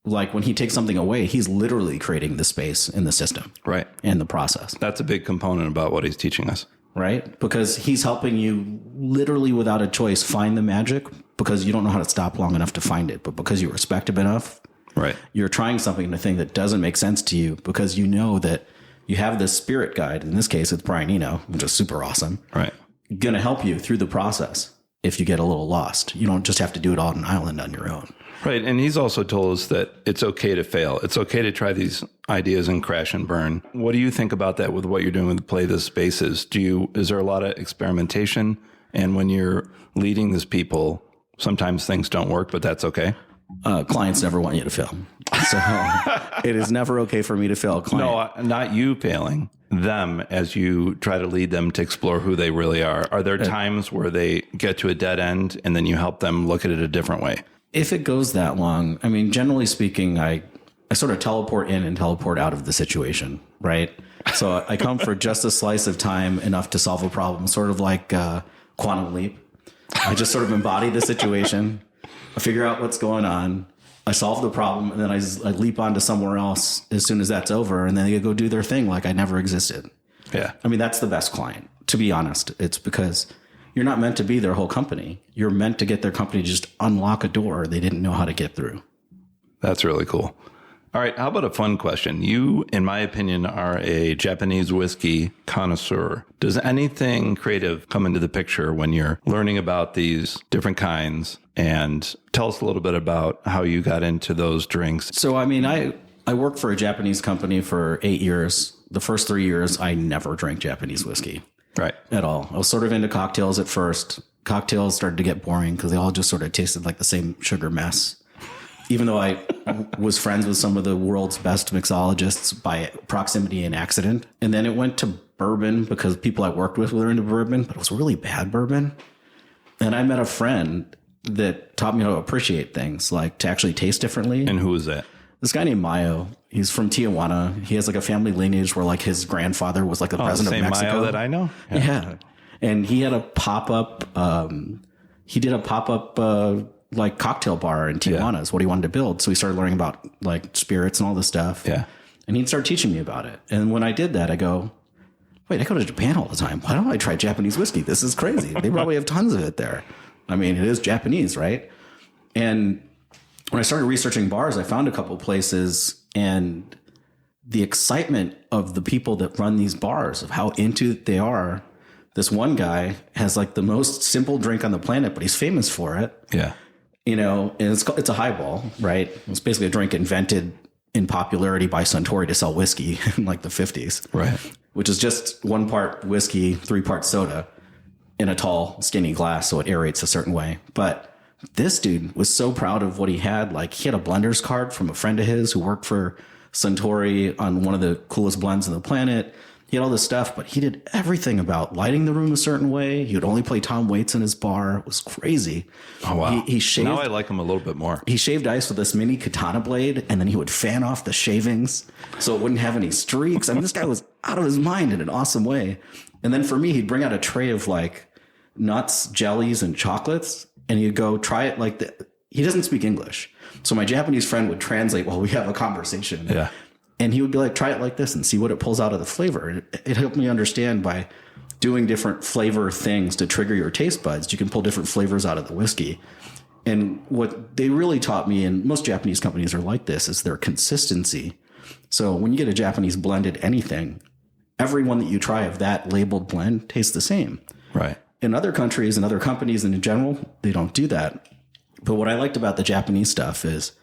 like, when he takes something away, he's literally creating the space in the system. Right. And the process. That's a big component about what he's teaching us. Right? Because he's helping you literally without a choice find the magic, because you don't know how to stop long enough to find it. But because you respect him enough, right, you're trying something in a thing that doesn't make sense to you, because you know that you have this spirit guide. In this case, it's Brian Eno, which is super awesome. Right. Going to help you through the process if you get a little lost. You don't just have to do it all on an island on your own. Right. And he's also told us that it's okay to fail. It's okay to try these ideas and crash and burn. What do you think about that with what you're doing with Play the Spaces? Is there a lot of experimentation? And when you're leading these people, sometimes things don't work, but that's okay. Clients never want you to fail. So it is never okay for me to fail a client. No, not you failing, them as you try to lead them to explore who they really are. Are there times where they get to a dead end and then you help them look at it a different way? If it goes that long, I mean, generally speaking, I sort of teleport in and teleport out of the situation, right? So I come for just a slice of time, enough to solve a problem, sort of like Quantum Leap. I just sort of embody the situation. I figure out what's going on. I solve the problem, and then I leap onto somewhere else as soon as that's over, and then they go do their thing like I never existed. Yeah. I mean, that's the best client, to be honest. It's because you're not meant to be their whole company. You're meant to get their company to just unlock a door they didn't know how to get through. That's really cool. All right. How about a fun question? You, in my opinion, are a Japanese whiskey connoisseur. Does anything creative come into the picture when you're learning about these different kinds? And tell us a little bit about how you got into those drinks. So, I mean, I worked for a Japanese company for 8 years. The first 3 years, I never drank Japanese whiskey. Right. At all. I was sort of into cocktails at first. Cocktails started to get boring because they all just sort of tasted like the same sugar mess. Even though I was friends with some of the world's best mixologists by proximity and accident. And then it went to bourbon because people I worked with were into bourbon, but it was really bad bourbon. And I met a friend that taught me how to appreciate things, like to actually taste differently. And who was that? This guy named Mayo. He's from Tijuana. He has like a family lineage where like his grandfather was like the president of Mexico. Mayo that I know? Yeah. And he had a pop-up, he did a pop-up like cocktail bar in Tijuana is what he wanted to build. So he started learning about like spirits and all this stuff. Yeah. And he'd start teaching me about it. And when I did that, I go, wait, I go to Japan all the time. Why don't I try Japanese whiskey? This is crazy. They probably have tons of it there. I mean, it is Japanese, right? And when I started researching bars, I found a couple places, and the excitement of the people that run these bars, of how into it they are. This one guy has like the most simple drink on the planet, but he's famous for it. Yeah. You know, and it's a highball, right? It's basically a drink invented in popularity by Suntory to sell whiskey in like the 50s. Right. Which is just 1 part whiskey, 3 parts soda in a tall, skinny glass, so it aerates a certain way. But this dude was so proud of what he had. Like, he had a blender's card from a friend of his who worked for Suntory on one of the coolest blends on the planet. He had all this stuff, but he did everything about lighting the room a certain way. He would only play Tom Waits in his bar. It was crazy. Oh, wow. He shaved, now I like him a little bit more. He shaved ice with this mini katana blade, and then he would fan off the shavings so it wouldn't have any streaks. I mean, this guy was out of his mind in an awesome way. And then for me, he'd bring out a tray of like nuts, jellies, and chocolates, and he'd go try it like that. He doesn't speak English. So my Japanese friend would translate while we have a conversation. Yeah. And he would be like, try it like this and see what it pulls out of the flavor. And it helped me understand by doing different flavor things to trigger your taste buds. You can pull different flavors out of the whiskey. And what they really taught me, and most Japanese companies are like this, is their consistency. So when you get a Japanese blended anything, every one that you try of that labeled blend tastes the same. Right. In other countries and other companies and in general, they don't do that. But what I liked about the Japanese stuff is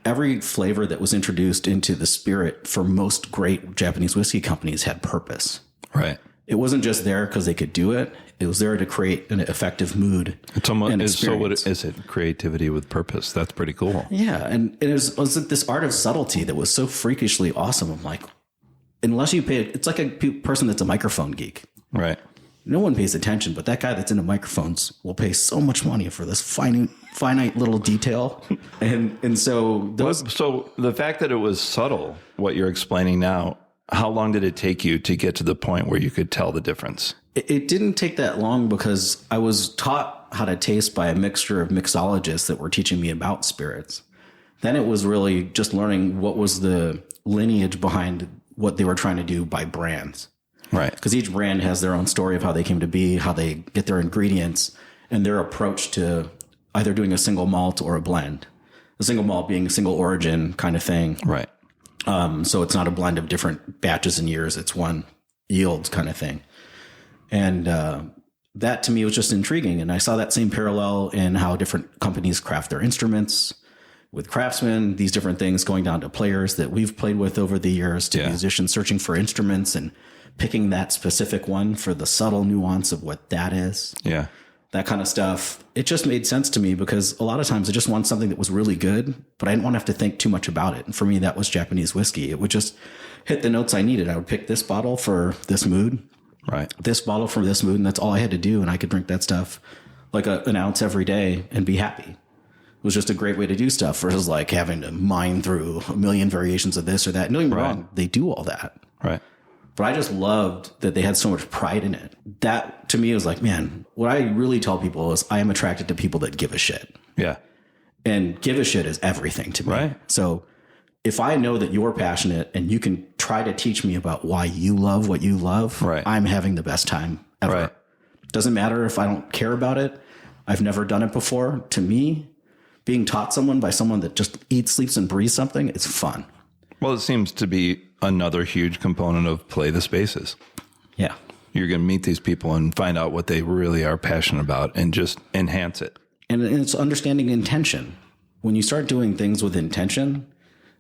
every flavor that was introduced into the spirit for most great Japanese whiskey companies had purpose. Right. It wasn't just there because they could do it. It was there to create an effective mood. It's almost, so what is it? Creativity with purpose. That's pretty cool. Yeah. And it was this art of subtlety that was so freakishly awesome. I'm like, unless you pay, it's like a person that's a microphone geek. Right. No one pays attention, but that guy that's into microphones will pay so much money for this finite little detail. And so So the fact that it was subtle, what you're explaining now, How long did it take you to get to the point where you could tell the difference? It didn't take that long because I was taught how to taste by a mixture of mixologists that were teaching me about spirits. Then it was really just learning what was the lineage behind what they were trying to do by brands. Right. Because each brand has their own story of how they came to be, how they get their ingredients, and their approach to either doing a single malt or a blend. A single malt being a single origin kind of thing. Right. So it's not a blend of different batches and years. It's one yields kind of thing. And that to me was just intriguing. And I saw that same parallel in how different companies craft their instruments with craftsmen, these different things going down to players that we've played with over the years, to musicians searching for instruments and picking that specific one for the subtle nuance of what that is. Yeah. That kind of stuff. It just made sense to me because a lot of times I just want something that was really good, but I didn't want to have to think too much about it. And for me, that was Japanese whiskey. It would just hit the notes I needed. I would pick this bottle for this mood, Right. this bottle for this mood, and that's all I had to do. And I could drink that stuff like an ounce every day and be happy. It was just a great way to do stuff versus like having to mine through a million variations of this or that. Don't get me wrong, they do all that. Right. But I just loved that they had so much pride in it. That to me was like, man, what I really tell people is I am attracted to people that give a shit. Yeah. And give a shit is everything to me. Right. So if I know that you're passionate and you can try to teach me about why you love what you love, right, I'm having the best time ever. Right. Doesn't matter if I don't care about it. I've never done it before. To me, being taught someone by someone that just eats, sleeps, and breathes something, it's fun. Well, it seems to be another huge component of Play the Spaces. Yeah. You're going to meet these people and find out what they really are passionate about and just enhance it. And it's understanding intention. When you start doing things with intention,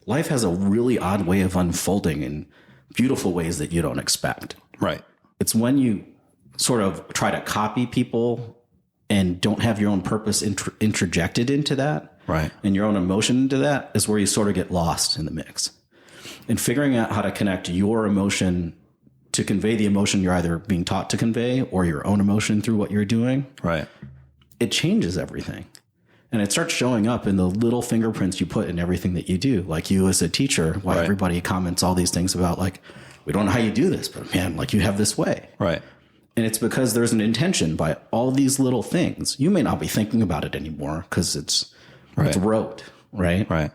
life has a really odd way of unfolding in beautiful ways that you don't expect. Right. It's when you sort of try to copy people and don't have your own purpose interjected into that, right, and your own emotion into that, is where you sort of get lost in the mix. And figuring out how to connect your emotion to convey the emotion you're either being taught to convey or your own emotion through what you're doing, right, it changes everything. And it starts showing up in the little fingerprints you put in everything that you do. Like you as a teacher, why right, everybody comments all these things about like, we don't know how you do this, but man, like you have this way. Right. And it's because there's an intention by all these little things. You may not be thinking about it anymore because it's rote, right? Right.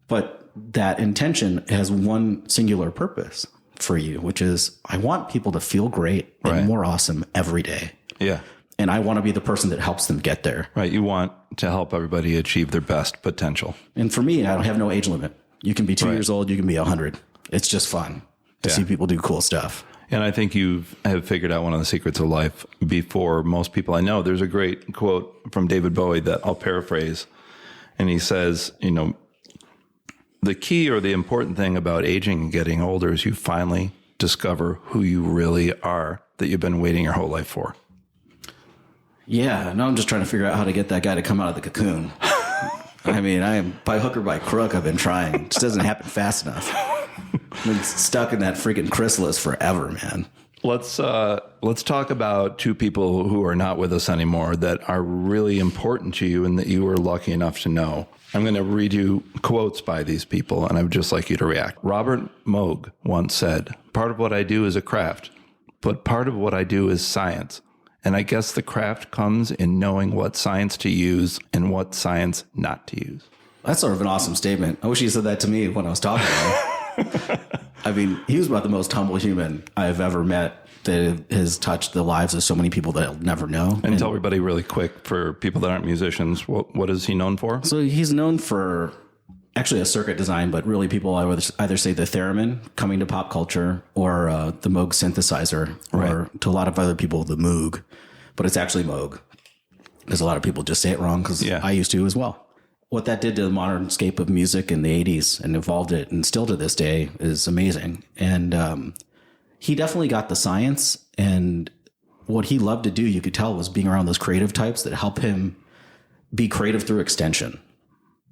But that intention has one singular purpose for you, which is I want people to feel great and more awesome every day. Yeah. And I want to be the person that helps them get there. Right. You want to help everybody achieve their best potential. And for me, I don't have no age limit. You can be 2 years old. You can be 100. It's just fun to see people do cool stuff. And I think you have figured out one of the secrets of life before most people I know. There's a great quote from David Bowie that I'll paraphrase. And he says, you know, the key or the important thing about aging and getting older is you finally discover who you really are that you've been waiting your whole life for. Yeah. Now I'm just trying to figure out how to get that guy to come out of the cocoon. I mean, I am by hook or by crook. I've been trying. It just doesn't happen fast enough. I've been stuck in that freaking chrysalis forever, man. Let's talk about two people who are not with us anymore that are really important to you and that you were lucky enough to know. I'm going to read you quotes by these people, and I would just like you to react. Robert Moog once said, "Part of what I do is a craft, but part of what I do is science. And I guess the craft comes in knowing what science to use and what science not to use." That's sort of an awesome statement. I wish he said that to me when I was talking to him. I mean, he was about the most humble human I've ever met that has touched the lives of so many people that I'll never know. And tell everybody really quick, for people that aren't musicians, what is he known for? So he's known for actually a circuit design, but really people I would either say the theremin coming to pop culture or the Moog synthesizer, or to a lot of other people, the Moog, but it's actually Moog because a lot of people just say it wrong because I used to as well. What that did to the modern scape of music in the 80s and evolved it, and still to this day, is amazing. And he definitely got the science, and what he loved to do, you could tell, was being around those creative types that help him be creative through extension.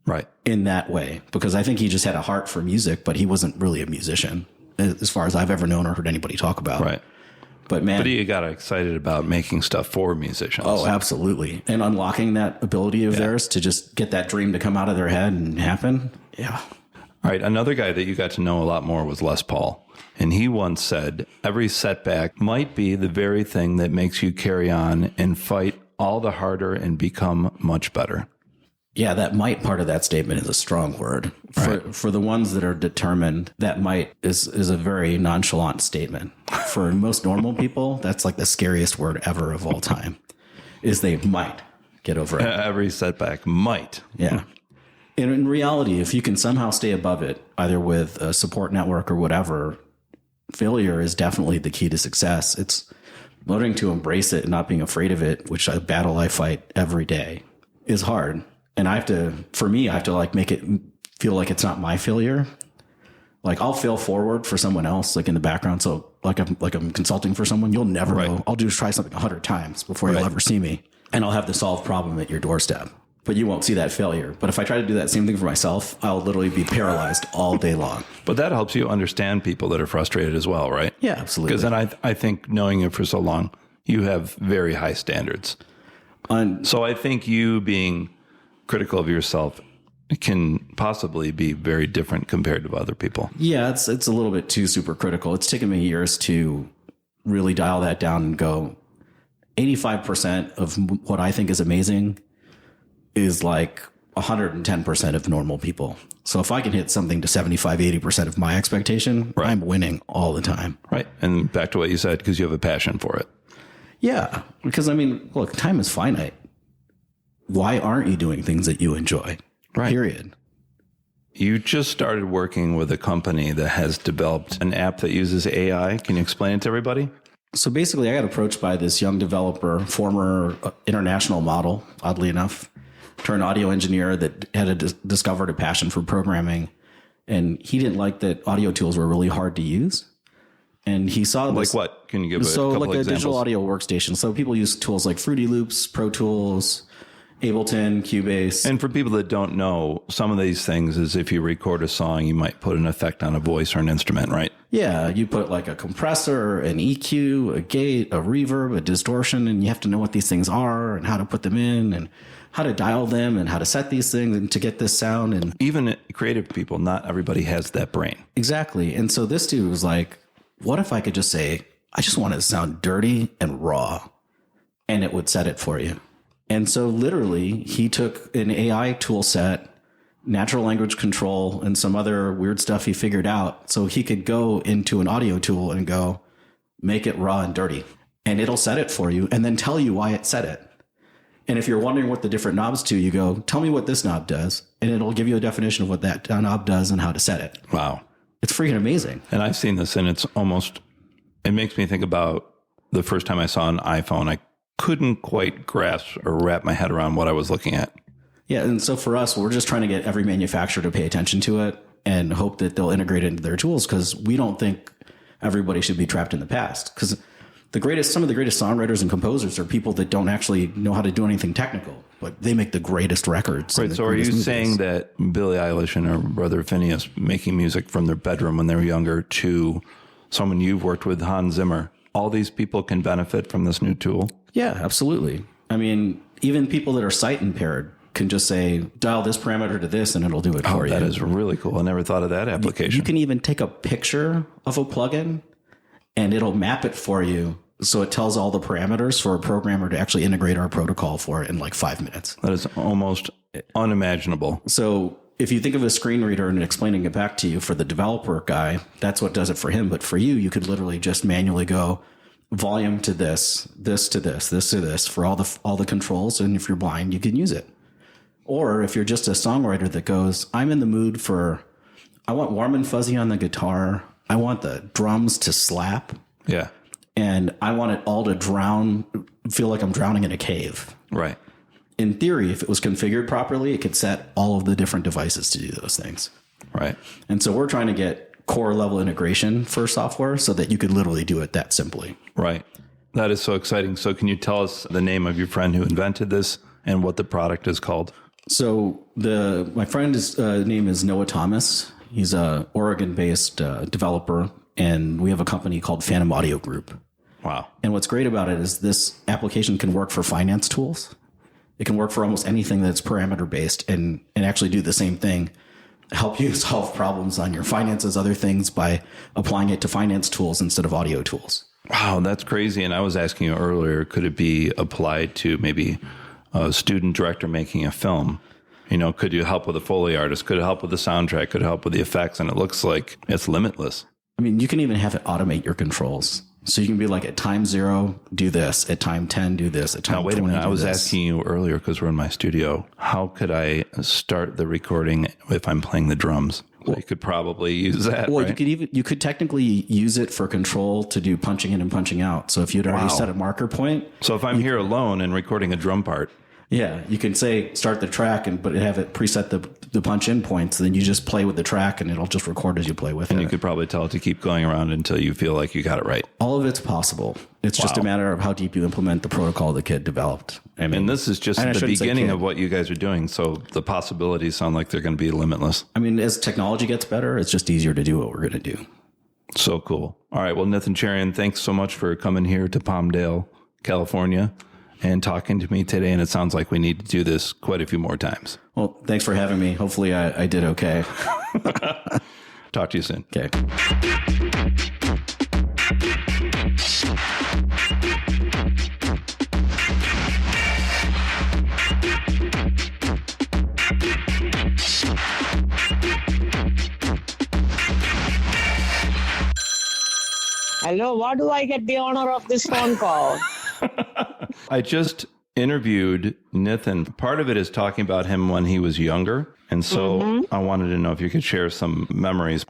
Right. In that way, because I think he just had a heart for music, but he wasn't really a musician as far as I've ever known or heard anybody talk about. Right. But man, he got excited about making stuff for musicians. Oh, absolutely. And unlocking that ability of theirs to just get that dream to come out of their head and happen. Yeah. All right. Another guy that you got to know a lot more was Les Paul. And he once said, every setback might be the very thing that makes you carry on and fight all the harder and become much better. Yeah, that might part of that statement is a strong word. For the ones that are determined, that might is a very nonchalant statement. For most normal people, that's like the scariest word ever of all time, is they might get over it. Every setback might. Yeah. And in reality, if you can somehow stay above it, either with a support network or whatever, failure is definitely the key to success. It's learning to embrace it and not being afraid of it, which a battle I fight every day, is hard. And I have to like make it feel like it's not my failure. Like I'll fail forward for someone else, like in the background. So like I'm consulting for someone, you'll never know. I'll just try something 100 times before you'll ever see me. And I'll have the solved problem at your doorstep, but you won't see that failure. But if I try to do that same thing for myself, I'll literally be paralyzed all day long. But that helps you understand people that are frustrated as well, right? Yeah, absolutely. Because then I think knowing you for so long, you have very high standards. So I think you being critical of yourself can possibly be very different compared to other people. Yeah, it's a little bit too super critical. It's taken me years to really dial that down and go 85% of what I think is amazing is like 110% of normal people. So if I can hit something to 75, 80% of my expectation, I'm winning all the time. Right. And back to what you said, because you have a passion for it. Yeah. Because I mean, look, time is finite. Why aren't you doing things that you enjoy? Right. Period. You just started working with a company that has developed an app that uses AI. Can you explain it to everybody? So basically, I got approached by this young developer, former international model, oddly enough, turned audio engineer that had discovered a passion for programming. And he didn't like that audio tools were really hard to use. And he saw this. Like what? Can you give a couple like examples? a digital audio workstation. So people use tools like Fruity Loops, Pro Tools, Ableton, Cubase. And for people that don't know, some of these things is if you record a song, you might put an effect on a voice or an instrument, right? Yeah, you put like a compressor, an EQ, a gate, a reverb, a distortion, and you have to know what these things are and how to put them in and how to dial them and how to set these things and to get this sound. And even creative people, not everybody has that brain. Exactly. And so this dude was like, what if I could just say, I just want it to sound dirty and raw, and it would set it for you. And so literally he took an AI tool set, natural language control, and some other weird stuff he figured out so he could go into an audio tool and go, make it raw and dirty. And it'll set it for you and then tell you why it set it. And if you're wondering what the different knobs do, you go, tell me what this knob does. And it'll give you a definition of what that knob does and how to set it. Wow. It's freaking amazing. And I've seen this, and it makes me think about the first time I saw an iPhone. I couldn't quite grasp or wrap my head around what I was looking at. Yeah. And so for us, we're just trying to get every manufacturer to pay attention to it and hope that they'll integrate it into their tools, because we don't think everybody should be trapped in the past. Because some of the greatest songwriters and composers are people that don't actually know how to do anything technical, but they make the greatest records. Right. So are you saying that Billie Eilish and her brother Phineas making music from their bedroom when they were younger to someone you've worked with, Hans Zimmer, all these people can benefit from this new tool? Yeah, absolutely. I mean, even people that are sight impaired can just say, dial this parameter to this, and it'll do it for you. That is really cool. I never thought of that application. You can even take a picture of a plugin and it'll map it for you. So it tells all the parameters for a programmer to actually integrate our protocol for it in like 5 minutes. That is almost unimaginable. So if you think of a screen reader and explaining it back to you, for the developer guy, that's what does it for him. But for you, you could literally just manually go volume to this, this to this, this to this for all the controls. And if you're blind, you can use it. Or if you're just a songwriter that goes, I'm in the mood for, I want warm and fuzzy on the guitar. I want the drums to slap. Yeah. And I want it all to feel like I'm drowning in a cave. Right. In theory, if it was configured properly, it could set all of the different devices to do those things. Right. And so we're trying to get core level integration for software so that you could literally do it that simply. Right. That is so exciting. So can you tell us the name of your friend who invented this and what the product is called? So my friend's name is Noah Thomas. He's a Oregon-based developer, and we have a company called Phantom Audio Group. Wow. And what's great about it is this application can work for finance tools. It can work for almost anything that's parameter based and actually do the same thing help you solve problems on your finances, other things by applying it to finance tools instead of audio tools. Wow, that's crazy. And I was asking you earlier, could it be applied to maybe a student director making a film? You know, could you help with a Foley artist? Could it help with the soundtrack? Could it help with the effects? And it looks like it's limitless. I mean, you can even have it automate your controls. So you can be like, at time 0, do this. At time 10, do this. At time 20, do this. Now, wait a minute. I was asking you earlier, because we're in my studio, how could I start the recording if I'm playing the drums? Well, you could probably use that. Well, right? you could technically use it for control to do punching in and punching out. So if you'd already set a marker point. So if I'm here alone and recording a drum part. Yeah, you can say start the track but have it preset the punch in points. Then you just play with the track and it'll just record as you play with it. And you could probably tell it to keep going around until you feel like you got it right. All of it's possible. It's just a matter of how deep you implement the protocol the kid developed. I mean, and this is just the beginning of what you guys are doing. So the possibilities sound like they're going to be limitless. I mean, as technology gets better, it's just easier to do what we're going to do. So cool. All right. Well, Nithin Cherian, thanks so much for coming here to Palmdale, California, and talking to me today. And it sounds like we need to do this quite a few more times. Well, thanks for having me. Hopefully I did okay. Talk to you soon. Okay. Hello, what do I get the honor of this phone call? I just interviewed Nithin. Part of it is talking about him when he was younger. And so I wanted to know if you could share some memories.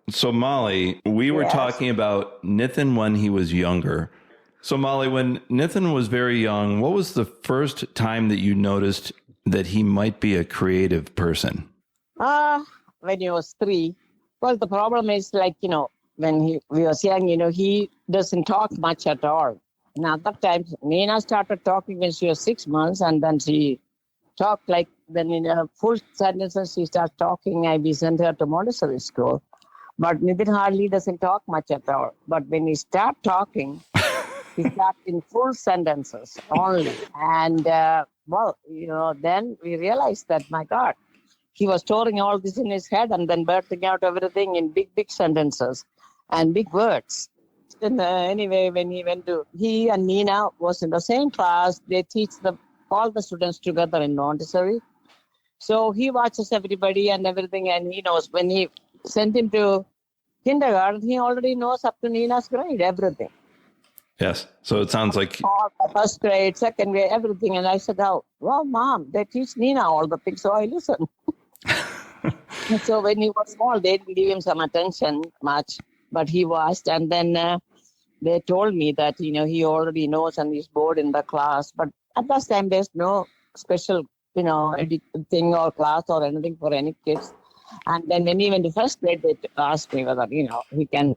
So Molly, we were talking about Nithin when he was younger. So Molly, when Nithin was very young, what was the first time that you noticed that he might be a creative person? When he was 3. Well, the problem is when we was young, he doesn't talk much at all. And at that time, Nina started talking when she was 6 months, and then she talked then in a full sentences, she started talking. We sent her to Montessori school. But Nithin hardly doesn't talk much at all. But when he starts talking, he starts in full sentences only. And, then we realized that, my God, he was storing all this in his head and then bursting out everything in big, big sentences and big words. And anyway, when he and Nina was in the same class, they teach all the students together in Montessori. So he watches everybody and everything, and he knows when he sent him to kindergarten, he already knows up to Nina's grade, everything. Yes. So it sounds like first grade, second grade, everything. And I said, "Oh, well, Mom, they teach Nina all the things." So I listened. So when he was small, they didn't give him some attention much, but he watched. And then they told me that, he already knows and he's bored in the class. But at that time, there's no special, thing or class or anything for any kids. And then when he went to first grade, they asked me whether, he can,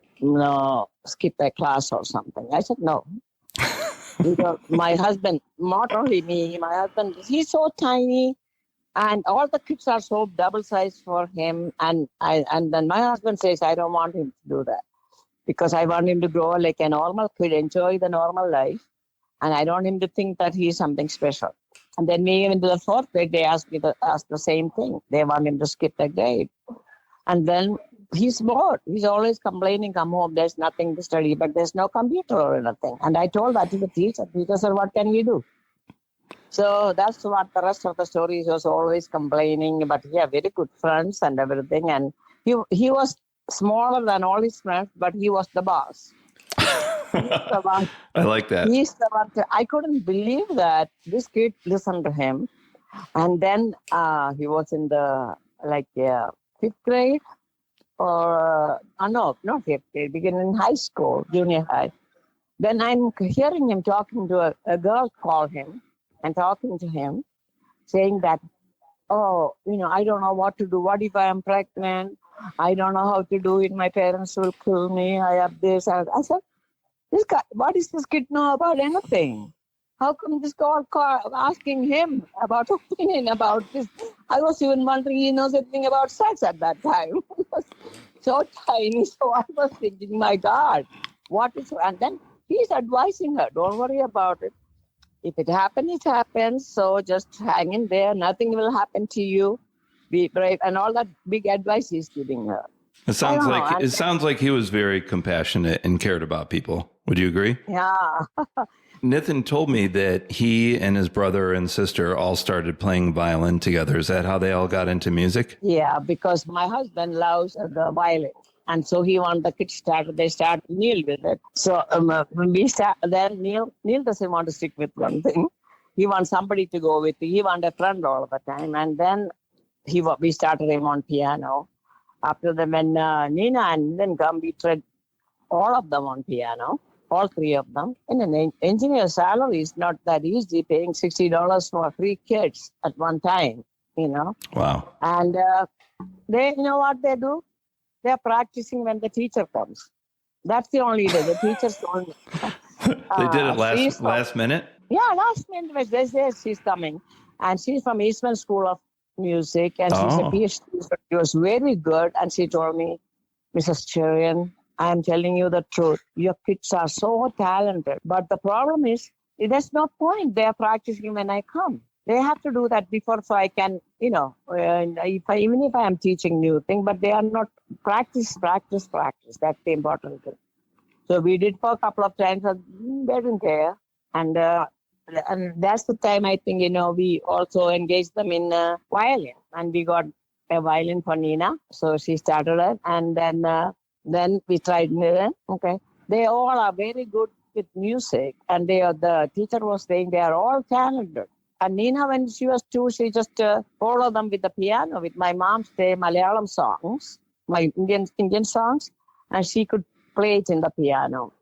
skip a class or something. I said, no. My husband, not only me, my husband, he's so tiny. And all the kids are so double sized for him. And then my husband says, I don't want him to do that because I want him to grow like a normal kid, enjoy the normal life. And I don't want him to think that he's something special. And then when we went to the 4th grade, they asked me to ask the same thing. They want him to skip the grade. And then he's bored. He's always complaining, come home, there's nothing to study, but there's no computer or anything. And I told that to the teacher. Teacher said, what can we do? So that's what the rest of the story is. He was always complaining, but he had very good friends and everything. And he was smaller than all his friends, but he was the boss. The one, I like that. He's the one. I couldn't believe that this kid listened to him. And then he was in the 5th grade or no, not 5th grade, beginning in high school, junior high. Then I'm hearing him talking to a girl call him and talking to him, saying that, I don't know what to do. What if I am pregnant? I don't know how to do it. My parents will kill me. I have this. I said, this guy, what does this kid know about anything? How come this girl asking him about opinion about this? I was even wondering he knows anything about sex at that time. He was so tiny. So I was thinking, my God, what is... And then he's advising her, don't worry about it. If it happens, it happens. So just hang in there. Nothing will happen to you. be brave, and all that big advice he's giving her. It sounds I know, like and- it sounds like he was very compassionate and cared about people. Would you agree? Yeah. Nitin told me that he and his brother and sister all started playing violin together. Is that how they all got into music? Yeah, because my husband loves the violin. And so he wanted the kids they start Neil with it. So when we start, then Neil doesn't want to stick with one thing. He wants somebody to go with. He wants a friend all the time. And then we started him on piano. After that, when Nina and then come, we tried all of them on piano, all three of them. And an engineer salary is not that easy, paying $60 for 3 kids at one time, Wow. And they, what they do? They're practicing when the teacher comes. That's the only way. The teachers don't. They did it last minute? Yeah, last minute. They say she's coming. And she's from Eastman School of Music, and she's a PhD. So she was very good. And she told me, Mrs. Cherian, I'm telling you the truth. Your kids are so talented. But the problem is, there's no point. They're practicing when I come. They have to do that before, so I can, even if I am teaching new thing, but they are not practice. That's the important thing. So we did for a couple of times, and they didn't care. And that's the time I think, we also engaged them in violin. And we got a violin for Nina. So she started it. And then we tried Nitin. Okay. They all are very good with music. And the teacher was saying they are all talented. And Nina, when she was 2, she just followed them with the piano, with my mom's Malayalam songs, my Indian songs, and she could play it in the piano.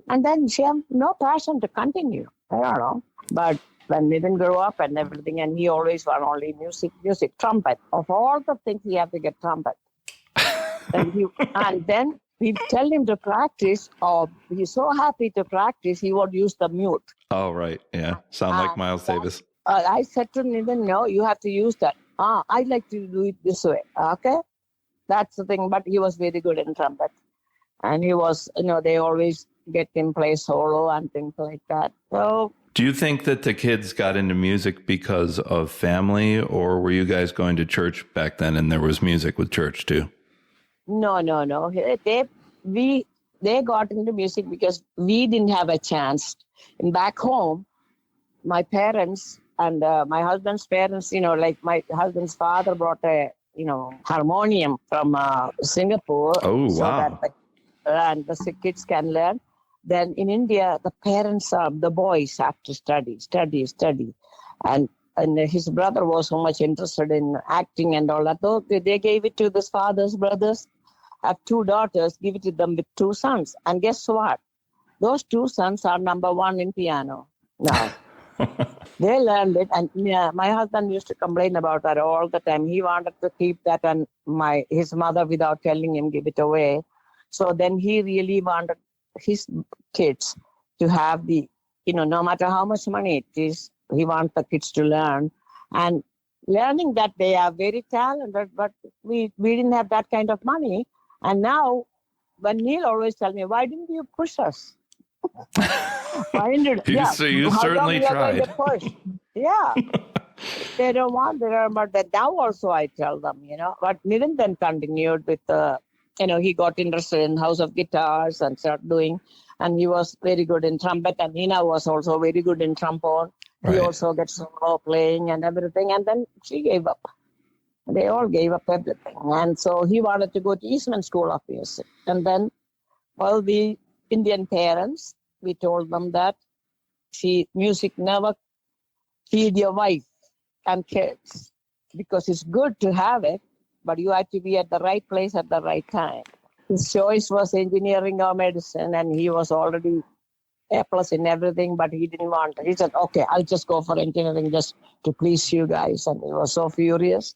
And then she had no passion to continue. I don't know. But when Nitin grew up and everything, and he always wanted only music, trumpet. Of all the things, he had to get trumpet. and then we tell him to practice, or he's so happy to practice, he would use the mute. Oh, right. Yeah. Sound like Miles Davis. I said to Nitin, no, you have to use that. I like to do it this way. Okay? That's the thing. But he was very good in trumpet. And he was, they always get him play solo and things like that. So, do you think that the kids got into music because of family, or were you guys going to church back then and there was music with church too? No. They got into music because we didn't have a chance. And back home, my parents and my husband's parents, like my husband's father brought a, harmonium from Singapore. Oh, so wow. And the kids can learn. Then in India, the parents the boys have to study. And his brother was so much interested in acting and all that. So they gave it to his father's brothers. Have 2 daughters, give it to them with 2 sons. And guess what? Those 2 sons are number 1 in piano now. They learned it. And my husband used to complain about that all the time. He wanted to keep that, and his mother, without telling him, give it away. So then he really wanted his kids to have the, no matter how much money it is, he wants the kids to learn. And learning that they are very talented, but we didn't have that kind of money. And now, when Neil always tell me, why didn't you push us? So you certainly tried. Yeah. They don't want, but now also I tell them, But Nitin then continued with he got interested in House of Guitars and started doing, and he was very good in trumpet, and Nina was also very good in trombone. Right. He also gets solo playing and everything, and then she gave up. They all gave up everything. And so he wanted to go to Eastman School of Music. And then, the Indian parents, we told them that music never feed your wife and kids, because it's good to have it, but you have to be at the right place at the right time. His choice was engineering or medicine, and he was already A+ in everything, but he didn't want it. He said, okay, I'll just go for engineering just to please you guys. And he was so furious.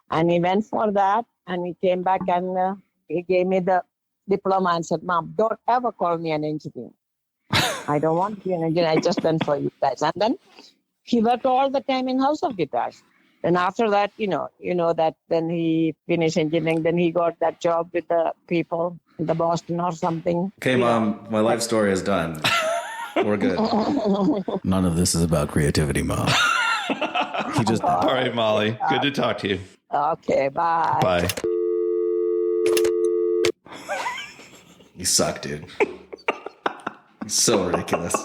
And he went for that, and he came back and he gave me the diploma and said, Mom, don't ever call me an engineer. I don't want to be an engineer. I just went for you guys. And then he worked all the time in House of Guitars. And after that, then he finished engineering. Then he got that job with the people in the Boston or something. Okay, Mom, my life story is done. We're good. None of this is about creativity, Mom. All right, Molly. Good to talk to you. Okay, bye. Bye. You suck, dude. You're so ridiculous.